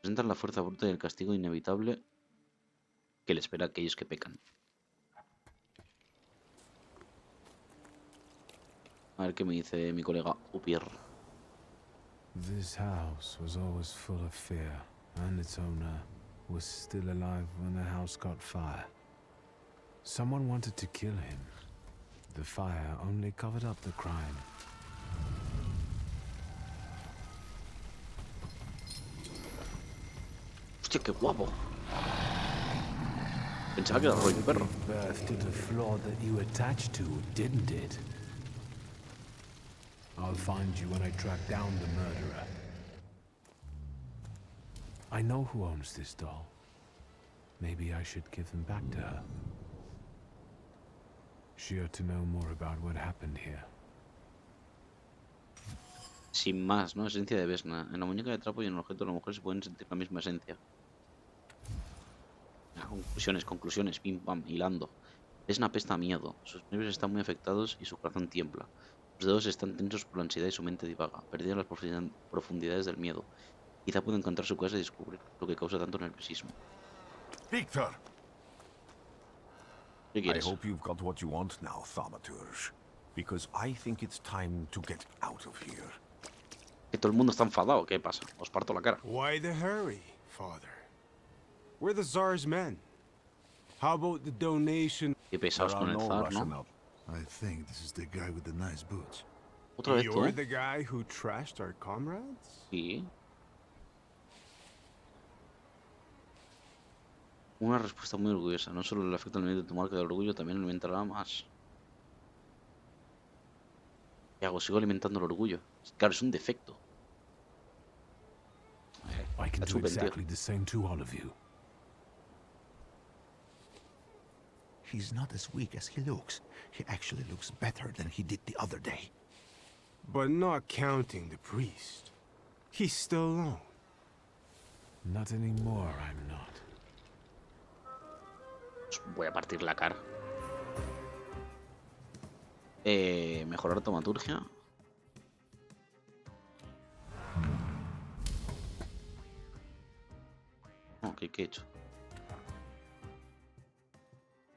Presentan la fuerza bruta y el castigo inevitable que le espera a aquellos que pecan. A ver qué me dice mi colega Upier. This house was always full of fear, and its owner was still alive when the house caught fire. Someone wanted to kill him. The fire only covered up the crime. Hostia, qué guapo. Pensaba que era rollo perro. Birth to the floor that you attached to, didn't it? I'll find you when I track down the murderer. I know who owns this doll. Maybe I should give them back to her. She ought to know more about what happened here. Sin más, ¿no? Esencia de Vesna. En la muñeca de trapo y en el objeto de la mujer se pueden sentir la misma esencia. Conclusiones, pim pam, hilando. Vesna apesta a miedo. Sus nervios están muy afectados y su corazón tiembla. Sus dedos están tensos por la ansiedad y su mente divaga, perdida en las profundidades del miedo. Quizá pueda encontrar su casa y descubrir lo que causa tanto nerviosismo. Wiktor! ¿Qué I quieres? hope you've got what you want now, Thaumaturge. Because I think it's time to get out of here. Que todo el mundo está enfadado. ¿Qué pasa? Os parto la cara. Why the hurry, father? We're the Tsar's men. How about the donation? Qué pesados con el zar, ¿no? I think this is the guy with the nice boots. ¿Otra vez tú? You're the guy who trashed our comrades? Sí. Una respuesta muy orgullosa. No solo le afecta el nivel de tu marca de orgullo, también alimentará más. ¿Qué hago? Sigo alimentando el orgullo. Claro, es un defecto. I can do exactly the same to all of you. He's not as weak as he looks. He actually looks better than he did the other day. But not counting the priest. He's still alone. Not anymore, I'm not. Os voy a partir la cara. Mejorar taumaturgia. No, ¿qué he hecho?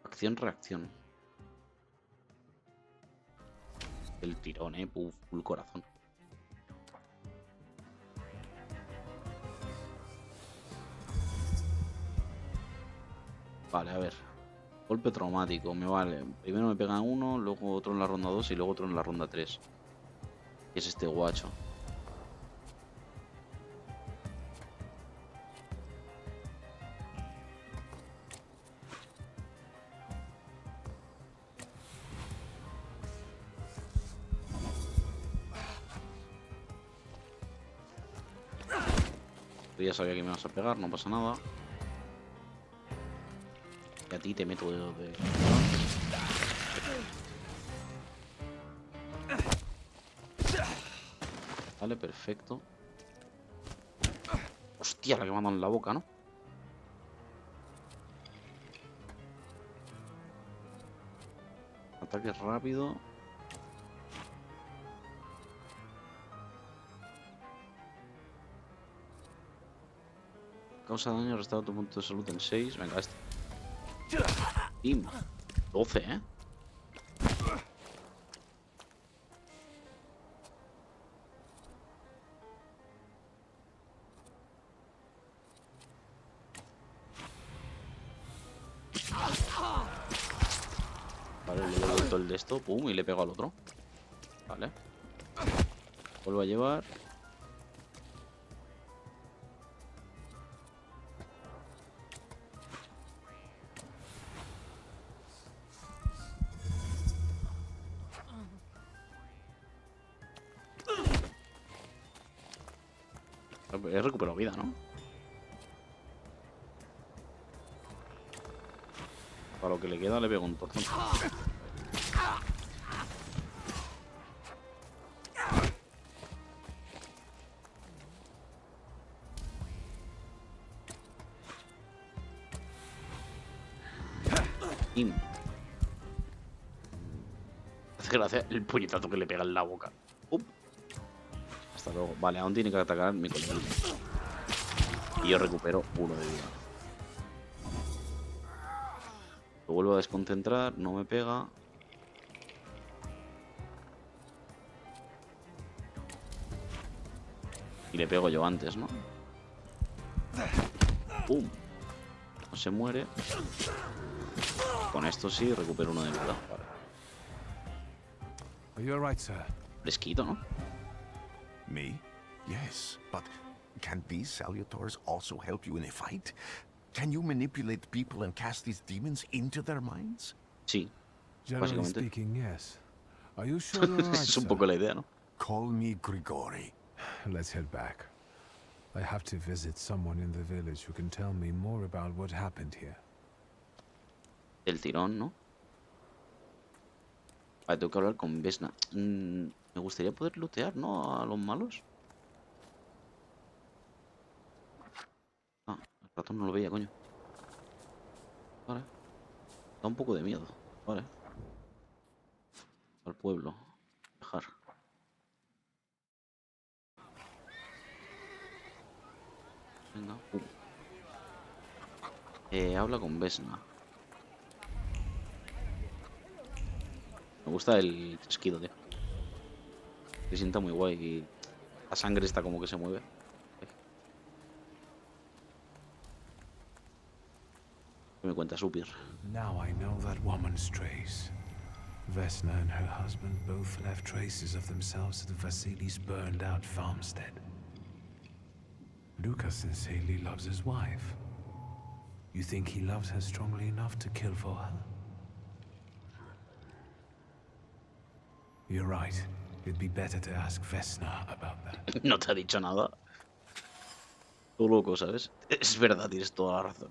Acción-reacción. El tirón, full corazón. Vale, a ver. Golpe traumático, me vale. Primero me pegan uno, luego otro en la ronda 2 y luego otro en la ronda 3. ¿Qué es este guacho? Yo ya sabía que me ibas a pegar, no pasa nada. Y a ti te meto de... Vale, perfecto. Hostia, la que me ha dado en la boca, ¿no? Ataque rápido. Causa daño, restaura tu punto de salud en 6. Venga, este. Pim. 12, ¿eh? Vale, le he devuelto el de esto. Pum, y le pego al otro. Vale. Vuelvo a llevar. He recuperado vida, ¿no? Para lo que le queda le pego un tortón. Hace gracia el puñetazo que le pega en la boca. Hasta luego. Vale, aún tiene que atacar mi colega. Y yo recupero 1 de vida. Lo vuelvo a desconcentrar, no me pega. Y le pego yo antes, ¿no? ¡Pum! No se muere. Con esto sí, recupero 1 de vida. Vale. Are you all right, sir? Fresquito, ¿no? Me? Yes, but can these salutors also help you in a fight? Can you manipulate people and cast these demons into their minds? Sí. Generally speaking, yes. Are you sure you're all right, Es un poco la idea, ¿no? Call me Grigori. Let's head back. I have to visit someone in the village who can tell me more about what happened here. El tirón, ¿no? Vale, tengo que hablar con Vesna. Me gustaría poder lootear, ¿no? A los malos. Ah, el ratón no lo veía, coño. Vale. Da un poco de miedo. Vale. Al pueblo. Dejar. Venga. Habla con Vesna. Me gusta el chasquido, tío. Se sienta muy guay y la sangre está como que se mueve. ¿Qué me cuenta, Supir? Now I know that woman's trace. Vesna and her husband both left traces of themselves at Vasily's burned-out farmstead. Luca sincerely loves his wife. You think he loves her strongly enough to kill for her? You're right. It'd be better to ask Vesna about that. No te ha dicho nada. Tú loco, ¿sabes? Es verdad, tienes toda la razón.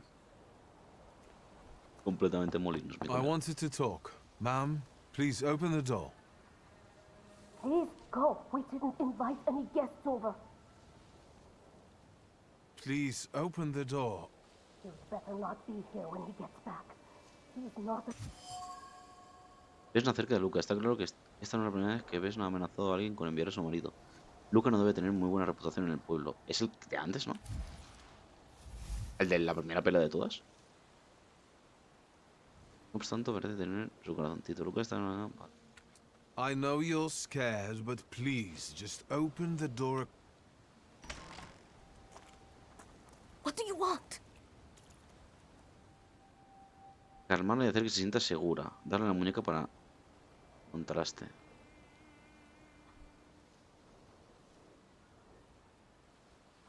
Completamente molinos, mi I wanted to talk. Ma'am, please open the door. Please go. We didn't invite any guests over. Please open the door. You'd better not be here when he gets back. He's not a... Vesna cerca de Luca. Está claro que esta no es la primera vez que Vesna ha amenazado a alguien con enviar a su marido. Luca no debe tener muy buena reputación en el pueblo. Es el de antes, ¿no? El de la primera pelea de todas. No obstante, parece tener su corazoncito. Luca está en una... I know you're scared, but please, just open the door. What do you want? Calmarla y hacer que se sienta segura. Darle la muñeca para contraste.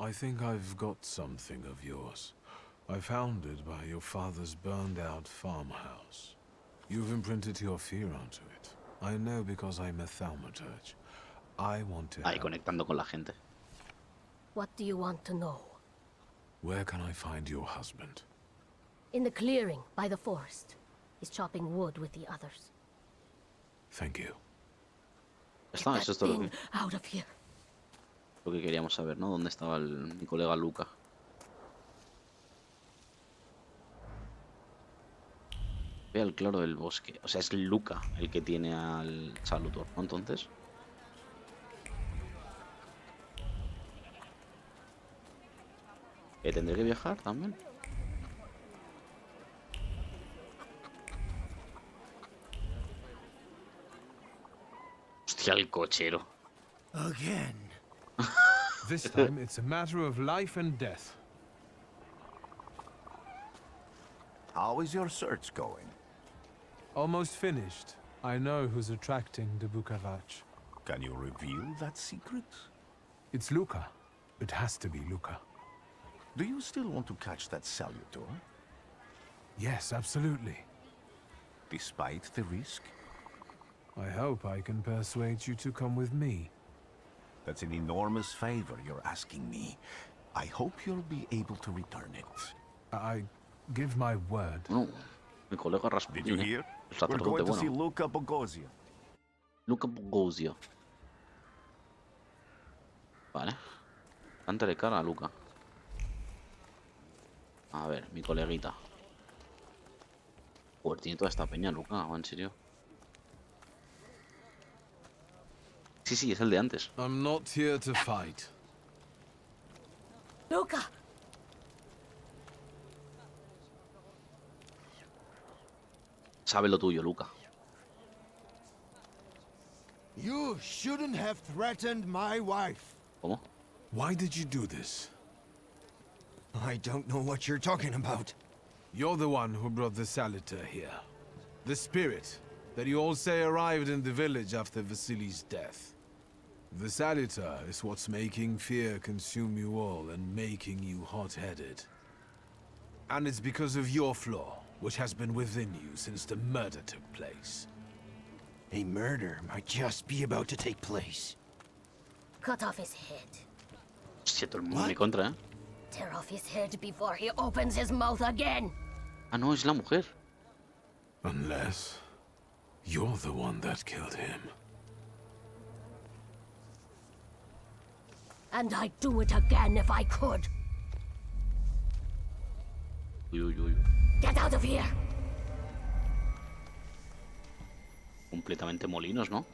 I think I've got something of yours. I found it by your father's burned-out farmhouse. You've imprinted your fear onto it. I know because I'm a Thaumaturge. I want to Ahí help. conectando con la gente. What do you want to know? Where can I find your husband? In the clearing by the forest. He's chopping wood with the others. Thank you. Está, eso es todo Thing out of here. lo que queríamos saber, ¿no? ¿Dónde estaba mi colega Luca? Ve al claro del bosque. O sea, es Luca el que tiene al Salutor, ¿no? Entonces... ¿Tendré que viajar también? Hostia, el cochero. Again. This time it's a matter of life and death. How is your search going? Almost finished. I know who's attracting the Bukavach. Can you reveal that secret? It's Luca. It has to be Luca. Do you still want to catch that Salutor? Yes, absolutely. Despite the risk? I hope I can persuade you to come with me. That's an enormous favor you're asking me. I hope you'll be able to return it. I give my word. No, mi colega Rasputin. Did you hear? El We're going sacerdote to see bueno. Luca Bogosian. Luca Bogosio. Vale. Cántale cara a Luca. A ver, mi coleguita. Joder, tiene toda esta peña, Luca, ¿o en serio? Sí, sí, es el de antes. I'm not here to fight. Luca! Sabe lo tuyo, Luca. You shouldn't have threatened my wife. ¿Cómo? Why did you do this? I don't know what you're talking about. You're the one who brought the Salutor here. The spirit that you all say arrived in the village after Vasily's death. The Salutor is what's making fear consume you all and making you hot-headed. And it's because of your flaw, which has been within you since the murder took place. A murder might just be about to take place. Cut off his head. Si todo el mundo en mi contra, ¿eh? Tear off his head before he opens his mouth again. Ah, no, es la mujer. Unless you're the one that killed him. And I'd do it again if I could. Uy, uy, uy. Get out of here. Completamente molinos, ¿no?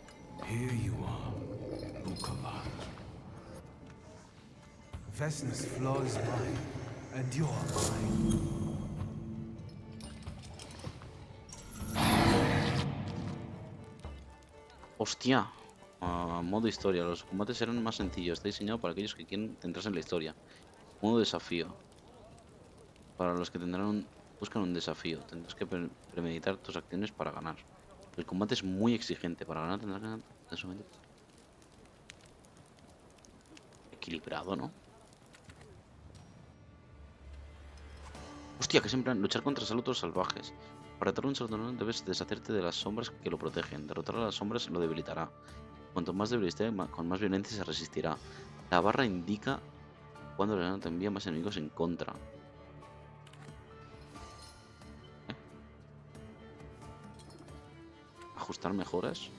Here you are, Bukovar. Vesna's flaw is mine, and you're mine. Hostia. Modo historia. Los combates serán más sencillos. Está diseñado para aquellos que quieren centrarse en la historia. Modo desafío. Para los que buscan un desafío. Tendrás que premeditar tus acciones para ganar. El combate es muy exigente. Para ganar tendrás que ganar en su momento. Equilibrado, ¿no? Hostia, que es en plan luchar contra saludos salvajes. Para derrotar un saludador debes deshacerte de las sombras que lo protegen. Derrotar a las sombras lo debilitará. Cuanto más débil esté, con más violencia se resistirá. La barra indica cuando el enano te envía más enemigos en contra. Ajustar mejoras.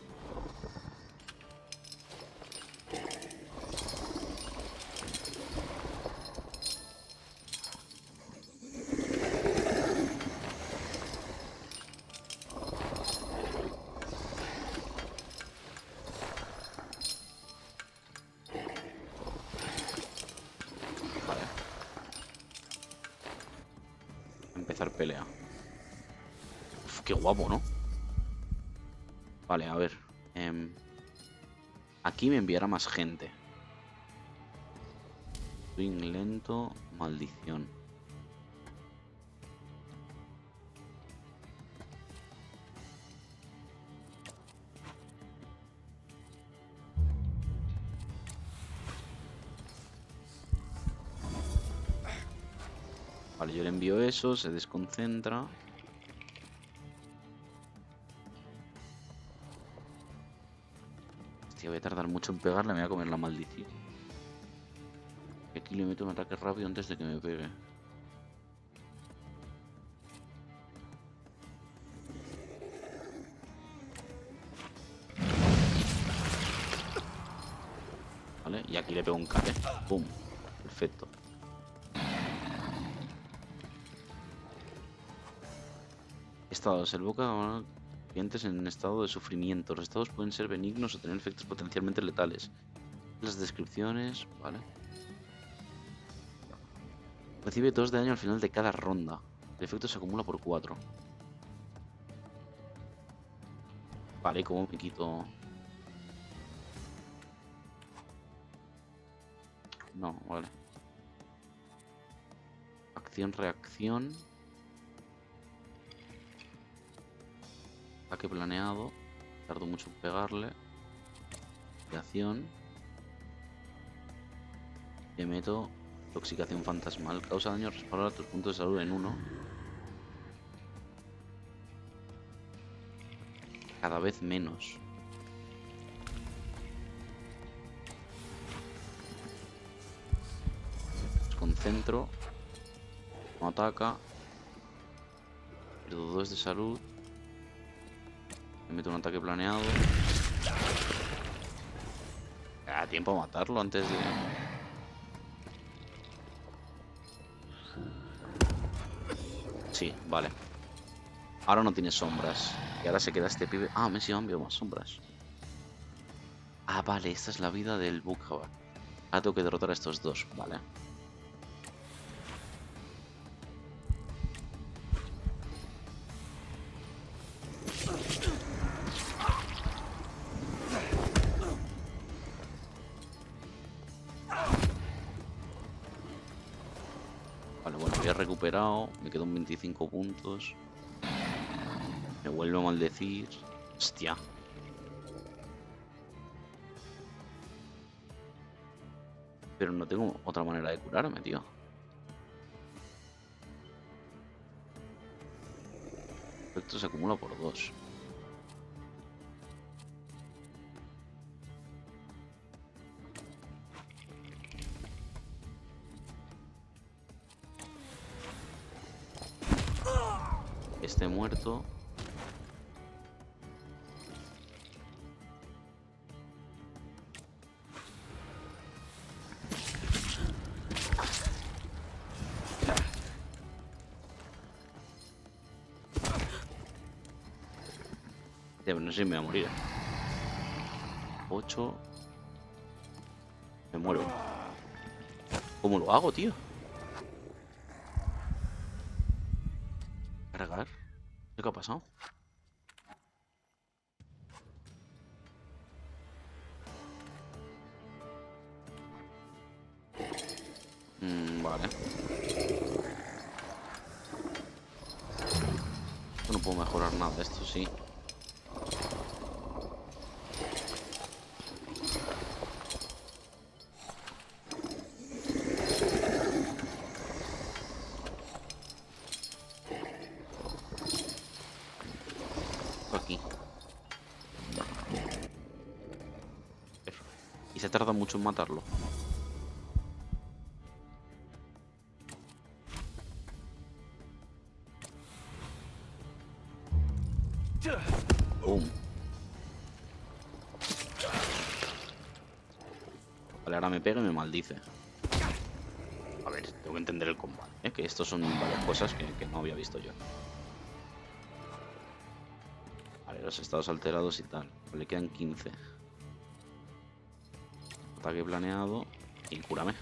Empezar pelea. Uf, qué guapo, ¿no? Vale, a ver. Aquí me enviará más gente. Swing lento, maldición. Vale, yo le envío eso, se desconcentra. Hostia, voy a tardar mucho en pegarle, me voy a comer la maldición. Y aquí le meto un ataque rápido antes de que me pegue. Vale, y aquí le pego un cate. ¡Pum! Perfecto. Estados. El boca clientes en estado de sufrimiento. Los estados pueden ser benignos o tener efectos potencialmente letales. Las descripciones, vale. Recibe 2 de daño al final de cada ronda. El efecto se acumula por 4. Vale, ¿cómo me quito? No, vale. Acción, reacción. Ataque planeado. Tardo mucho en pegarle. Acción. Le meto intoxicación fantasmal. Causa daño, restaura tus puntos de salud en 1. Cada vez menos. Desconcentro. No ataca. Pierdo 2 de salud. Me meto un ataque planeado. Da tiempo a matarlo antes de... Sí, vale. Ahora no tiene sombras. Y ahora se queda este pibe... Ah, me he enviado más sombras. Ah, vale, esta es la vida del Bukhava. Ahora tengo que derrotar a estos dos, vale. Recuperado, me quedo en 25 puntos. Me vuelvo a maldecir. Hostia. Pero no tengo otra manera de curarme, tío. Esto se acumula por 2. Este muerto. No sé si me voy a morir. 8. Me muero. ¿Cómo lo hago, tío? Cargar. ¿Qué ha pasado? Vale. No puedo mejorar nada, esto sí. Aquí. Y se tarda mucho en matarlo. Boom. Vale, ahora me pega y me maldice. A ver, tengo que entender el combate, ¿eh? Que estos son varias cosas que no había visto yo. Vale, los estados alterados y tal. Le quedan 15. Ataque planeado. Y cúrame.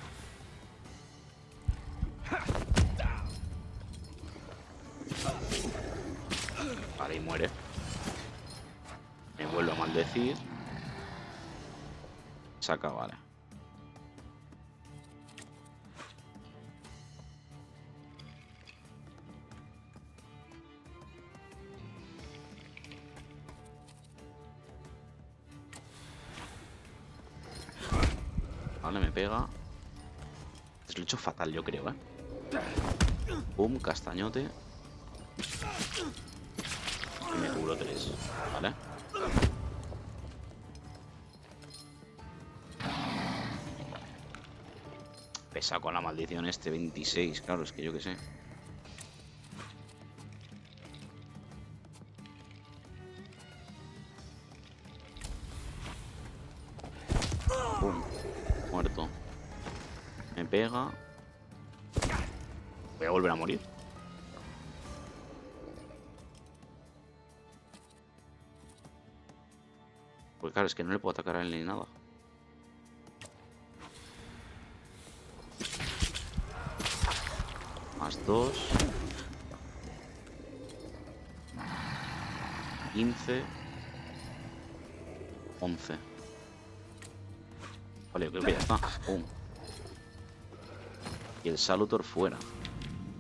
Vale, y muere. Me vuelve a maldecir. Saca, vale. Vale, me pega. Es lo he hecho fatal, yo creo, ¿eh? Pum, castañote. Y me cubro 3. Vale. Pesa con la maldición este 26. Claro, es que yo qué sé. Pum. Muerto. Me pega. Voy a volver a morir. Pues claro, es que no le puedo atacar a él ni nada. Más 2. 15. 11. Vale, yo creo que ya está. Pum. Y el Salutor fuera.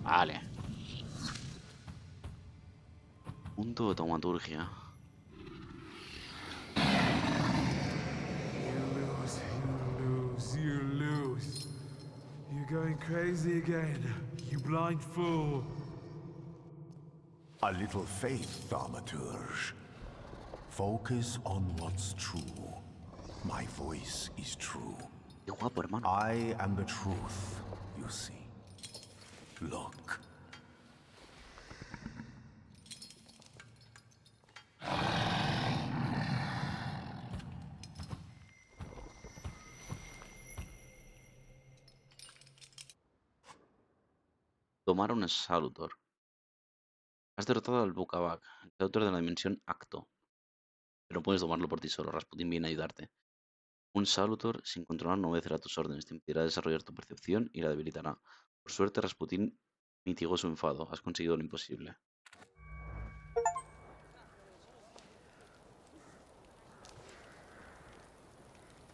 Vale. Punto de taumaturgia. You lose. You're going crazy again, you blind fool. A little faith, Thaumaturge. Focus on what's true. My voice is true. Qué guapo, hermano. I am the truth, you see. Look. Tomar un Salutor. Has derrotado al Bukabak, el autor de la dimensión Acto. Pero no puedes tomarlo por ti solo. Rasputin viene a ayudarte. Un Salutor sin controlar no obedecerá tus órdenes. Te impedirá desarrollar tu percepción y la debilitará. Por suerte, Rasputin mitigó su enfado. Has conseguido lo imposible.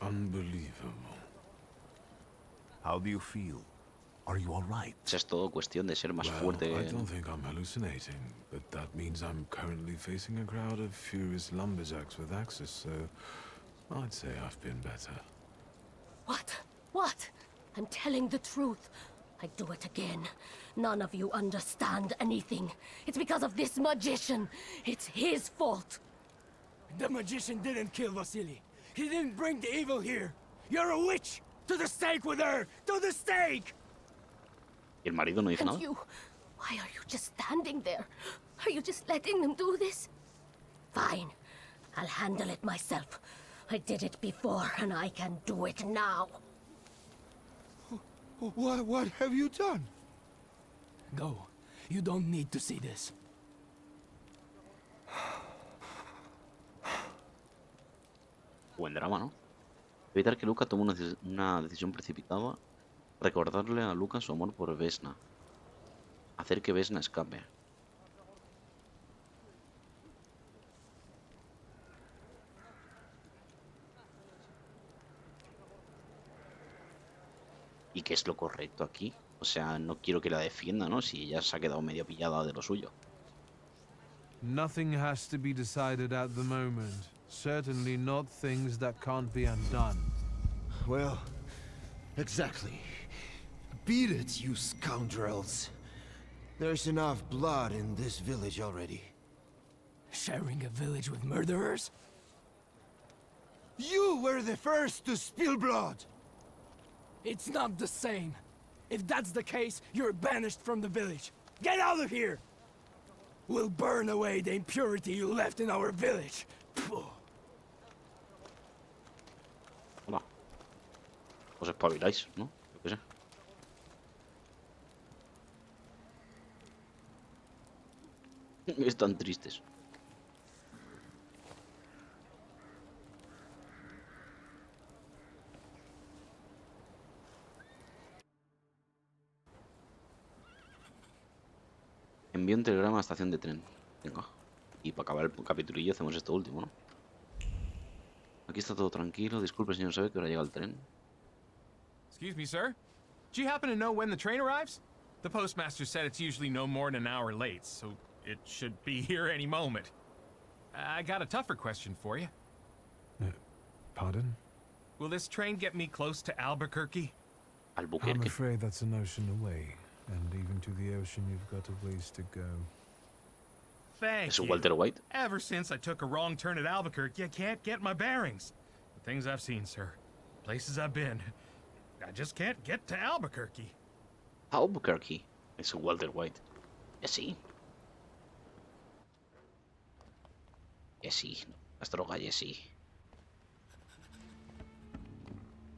Unbelievable. How do you feel? Are you all right? Es todo cuestión de ser más fuerte. I don't think I'm hallucinating, but that means I'm currently facing a crowd of furious lumberjacks with axes, so I'd say I've been better. What? What? I'm telling the truth. I do it again. None of you understand anything. It's because of this magician. It's his fault. The magician didn't kill Vasily. He didn't bring the evil here. You're a witch! To the stake with her! To the stake! ¿Y el marido no dice And nada? you, why are you just standing there? Are you just letting them do this? Fine. I'll handle it myself. I did it before, and I can do it now. What have you done? Go. You don't need to see this. Buen drama, ¿no? Evitar que Luca tome una decisión precipitada. Recordarle a Luca su amor por Vesna. Hacer que Vesna escape. ¿Y qué es lo correcto aquí? O sea, no quiero que la defienda, ¿no? Si ella se ha quedado medio pillada de lo suyo. Nothing has to be decided at the moment. Certainly not things that can't be undone. Well, exactly. Beat it, you scoundrels. There's enough blood in this village already. Sharing a village with murderers? You were the first to spill blood! It's not the same. If that's the case, you're banished from the village. Get out of here! We'll burn away the impurity you left in our village. Hola. Os espabiláis, ¿no? Yo qué sé. Están tristes. Envío un telegrama a la estación de tren. Venga. Y para acabar el capitulillo hacemos esto último, ¿no? Aquí está todo tranquilo. Disculpe, señor, ¿sabe que ahora llega el tren? Excuse me, sir. Do you happen to know when the train arrives? The postmaster said it's usually no more than an hour late, so it should be here any moment. I got a tougher question for you. Pardon? Will this train get me close to Albuquerque? I'm afraid that's an ocean away. And even to the ocean, you've got a ways to go. Thank you. Walter White? Ever since I took a wrong turn at Albuquerque, I can't get my bearings. The things I've seen, sir. Places I've been. I just can't get to Albuquerque. Albuquerque. Es Walter White. Que sí. Que sí. Las drogas, que sí.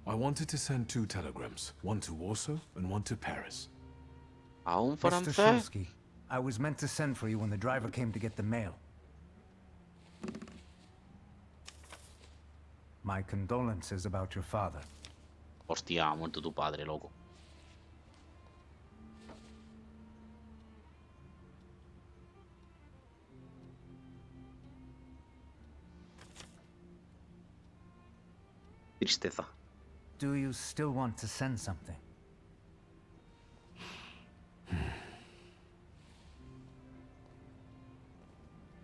I wanted to send 2 telegrams. One to Warsaw and one to Paris. ¿A un Mr. francés? Shulsky, I was meant to send for you when the driver came to get the mail. My condolences about your father. Hostia, ha muerto tu padre, loco. Tristeza. Do you still want to send something?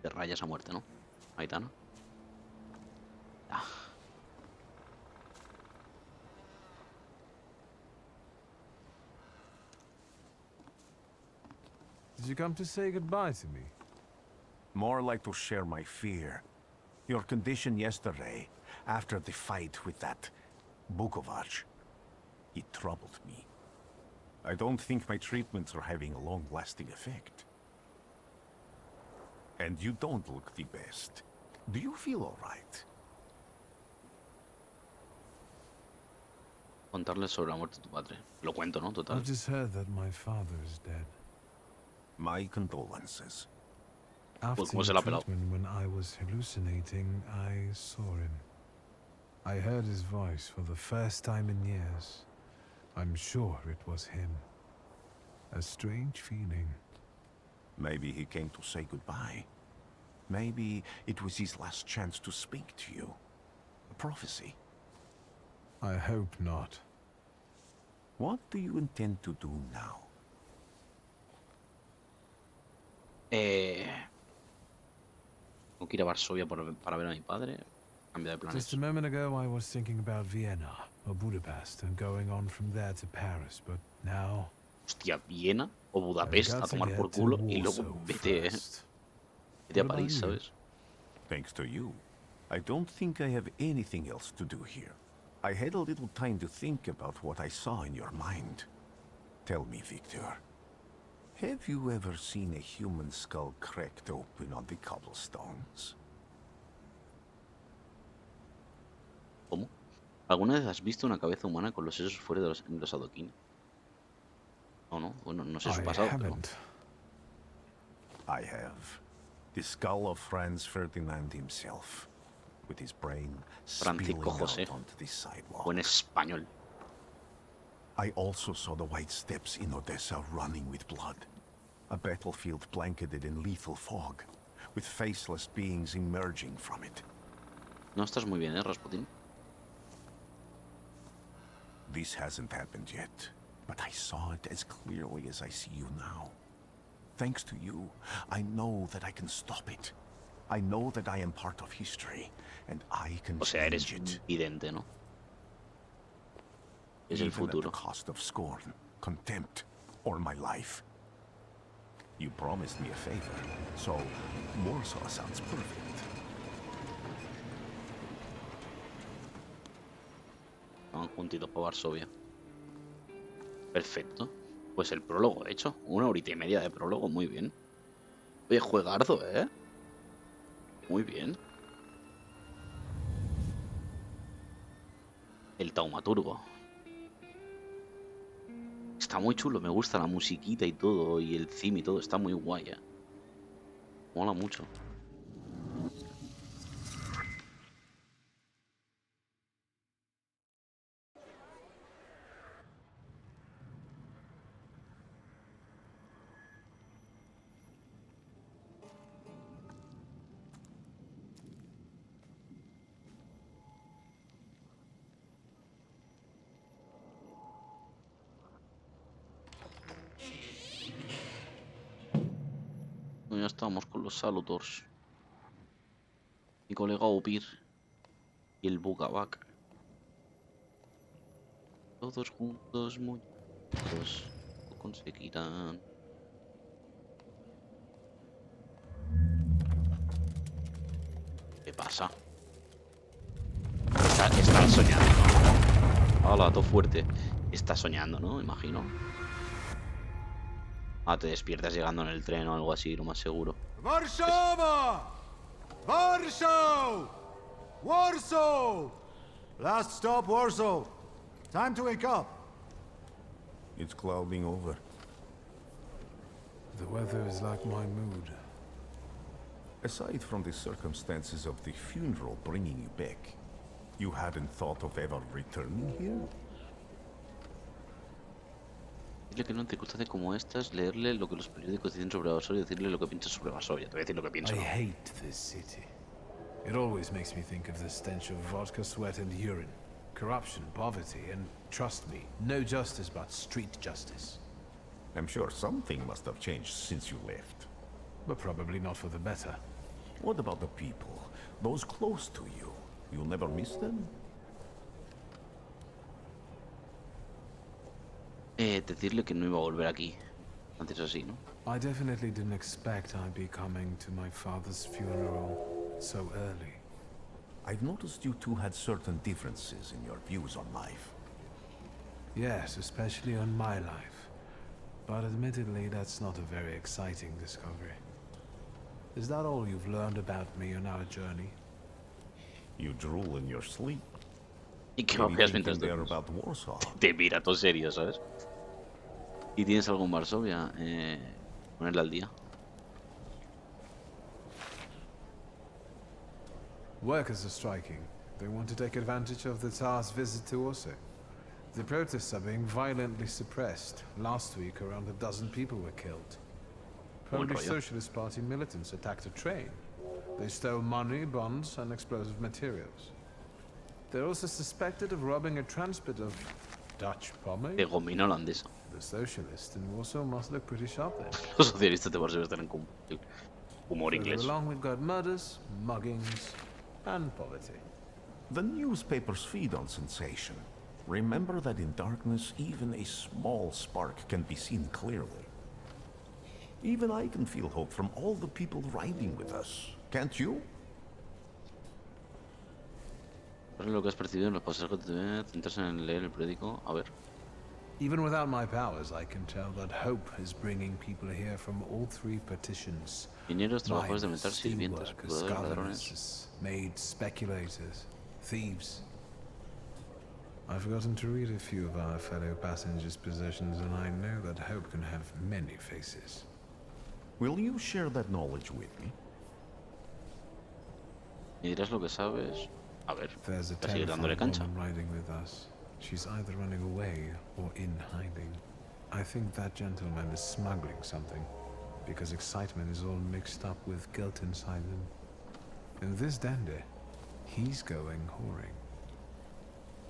De rayas a muerte, ¿no? Aitana. Ah. Did you come to say goodbye to me? More like to share my fear. Your condition yesterday, after the fight with that Bukovac, it troubled me. I don't think my treatments are having a long-lasting effect. And you don't look the best. Do you feel all right? Contarles sobre la muerte de tu padre. Lo cuento, ¿no? Total. I've just heard that my father is dead. My condolences. After ¿Cómo se the la ha pelado? treatment, when I was hallucinating, I saw him. I heard his voice for the first time in years. I'm sure it was him. A strange feeling. Maybe he came to say goodbye. Maybe it was his last chance to speak to you. A prophecy. I hope not. What do you intend to do now? Tengo que ir a Varsovia para ver a mi padre. Cambio de planes. Just a moment ago, I was thinking about Vienna or Budapest and going on from there to Paris, but now... Hostia, Viena o Budapest a tomar por culo y luego vete a París, ¿sabes? Thanks to you. I don't think I have anything else to do here. I had a little time to think about what I saw in your mind. Tell me, Wiktor. Have you ever seen a human skull cracked open on the cobblestones? ¿Cómo? ¿Alguna vez has visto una cabeza humana con los sesos fuera de en los adoquines? No. Bueno, no sé su pasado, pero... I have. The skull of Franz Ferdinand himself, with his brain spilling Francisco out José. onto the sidewalk. Buen español. I also saw the white steps in Odessa running with blood. A battlefield blanketed in lethal fog, with faceless beings emerging from it. No estás muy bien, Rasputin? This hasn't happened yet, but I saw it as clearly as I see you now. Thanks to you, I know that I can stop it. I know that I am part of history, and I can change it. Vidente, ¿no? Es el Even futuro. at the cost of scorn, contempt, or my life. You promised me a favor, so Warsaw sounds perfect. Van juntitos para Varsovia. Perfecto. Pues el prólogo hecho. 1 horita y media de prólogo, muy bien. Oye, juegardo, ¿eh? Muy bien. El Thaumaturgo. Está muy chulo, me gusta la musiquita y todo, y el theme y todo, está muy guay, ¿eh? Mola mucho. Ya estamos con los Thaumaturge. Mi colega Opir y el Bugabac. Todos juntos, muy juntos, lo conseguirán. ¿Qué pasa? Está soñando, ¿no? Hola, todo fuerte. Está soñando, ¿no? Imagino. Ah, te despiertas llegando en el tren o algo así, lo más seguro. Warszawa! Warsaw! Warsaw! Last stop, Warsaw. Time to wake up. It's clouding over. The weather is like my mood. Aside from the circumstances of the funeral bringing you back, you hadn't thought of ever returning here? Dile que en circunstancias como estas, leerle lo que los periódicos dicen sobre Varsovia y decirle lo que piensas sobre Varsovia. Te voy a decir lo que pienso. I ¿No? hate this city. It always makes me think of the stench of vodka, sweat and urine. Corruption, poverty, and trust me, no justice but street justice. I'm sure something must have changed since you left. But probably not for the better. What about the people? Those close to you? You'll never miss them? Decirle que no iba a volver aquí. Antes así, ¿no? I definitely didn't expect I'd be coming to my father's funeral so early. I've noticed you two had certain differences in your views on life. Yes, especially on my life. But admittedly, that's not a very exciting discovery. Is that all you've learned about me on our journey? You drool in your sleep. Y que vapeas mientras te mira todo serio, ¿sabes? ¿Y tienes algo en Varsovia? Ponerle al día. Workers are striking. They want to take advantage of the Tsar's visit to Warsaw. The protests are being violently suppressed. Last week, around a dozen people were killed. Polish Socialist Party militants attacked a train. They stole money, bonds, and explosive materials. They're also suspected of robbing a transport of Dutch pomade. De gomina holandesa. The socialists in Warsaw must look pretty sharp then. Los socialistas de Varsovia están en humor inglés. Further along, we've got murders, muggings, and poverty. The newspapers feed on sensation. Remember that in darkness, even a small spark can be seen clearly. Even I can feel hope from all the people riding with us. Can't you? Lo que has percibido en los pasajes de TV, centrarse en leer el periódico. A ver. Even without my powers, I can tell that hope is bringing people here from all 3 partitions. Mineros, trabajadores de metal, Miners, sirvientes, steelworkers, jugadores, ladrones. governors, maids, speculators, thieves. I've gotten to read a few of our fellow passengers' possessions, and I know that hope can have many faces. Will you share that knowledge with me? Me dirás lo que sabes. A ver, There's a voy a seguir dándole terrifying cancha. woman riding with us. She's either running away or in hiding. I think that gentleman is smuggling something, because excitement is all mixed up with guilt inside him. And this dandy, he's going whoring.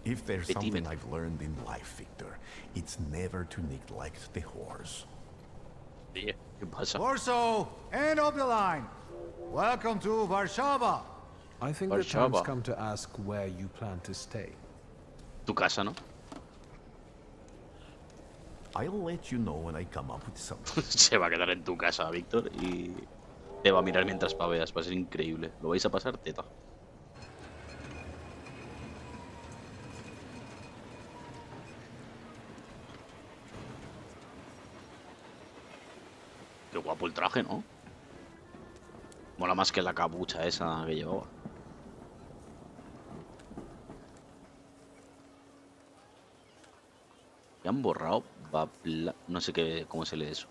If there's something I've learned in life, Wiktor, it's never to neglect the horse. ¿Qué pasa? Warsaw, end of the line. Welcome to Warsaw. I think the time's come to ask where you plan to stay. Tu casa, ¿no? I'll let you know when I come up with something. Se va a quedar en tu casa, Wiktor, y te va a mirar mientras paveas. Va a ser increíble. Lo vais a pasar teta. Qué guapo el traje, ¿no? Mola más que la capucha esa que llevaba. Y han borrado no sé qué, cómo se lee eso.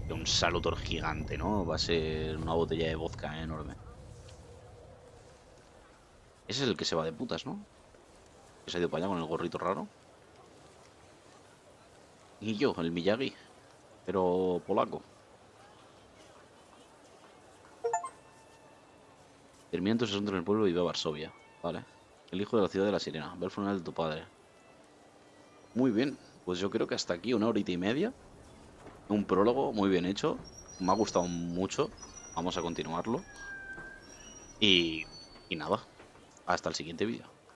Un salutor gigante, ¿no? Va a ser una botella de vodka enorme. Ese es el que se va de putas, ¿no? Que se ha ido para allá con el gorrito raro. Y yo, el Miyagi, pero polaco. Termina en tus asuntos en el pueblo y ve a Varsovia. Vale. El hijo de la ciudad de la sirena. Ve el funeral de tu padre. Muy bien. Pues yo creo que hasta aquí 1 horita y media. Un prólogo muy bien hecho. Me ha gustado mucho. Vamos a continuarlo. Y nada. Hasta el siguiente vídeo.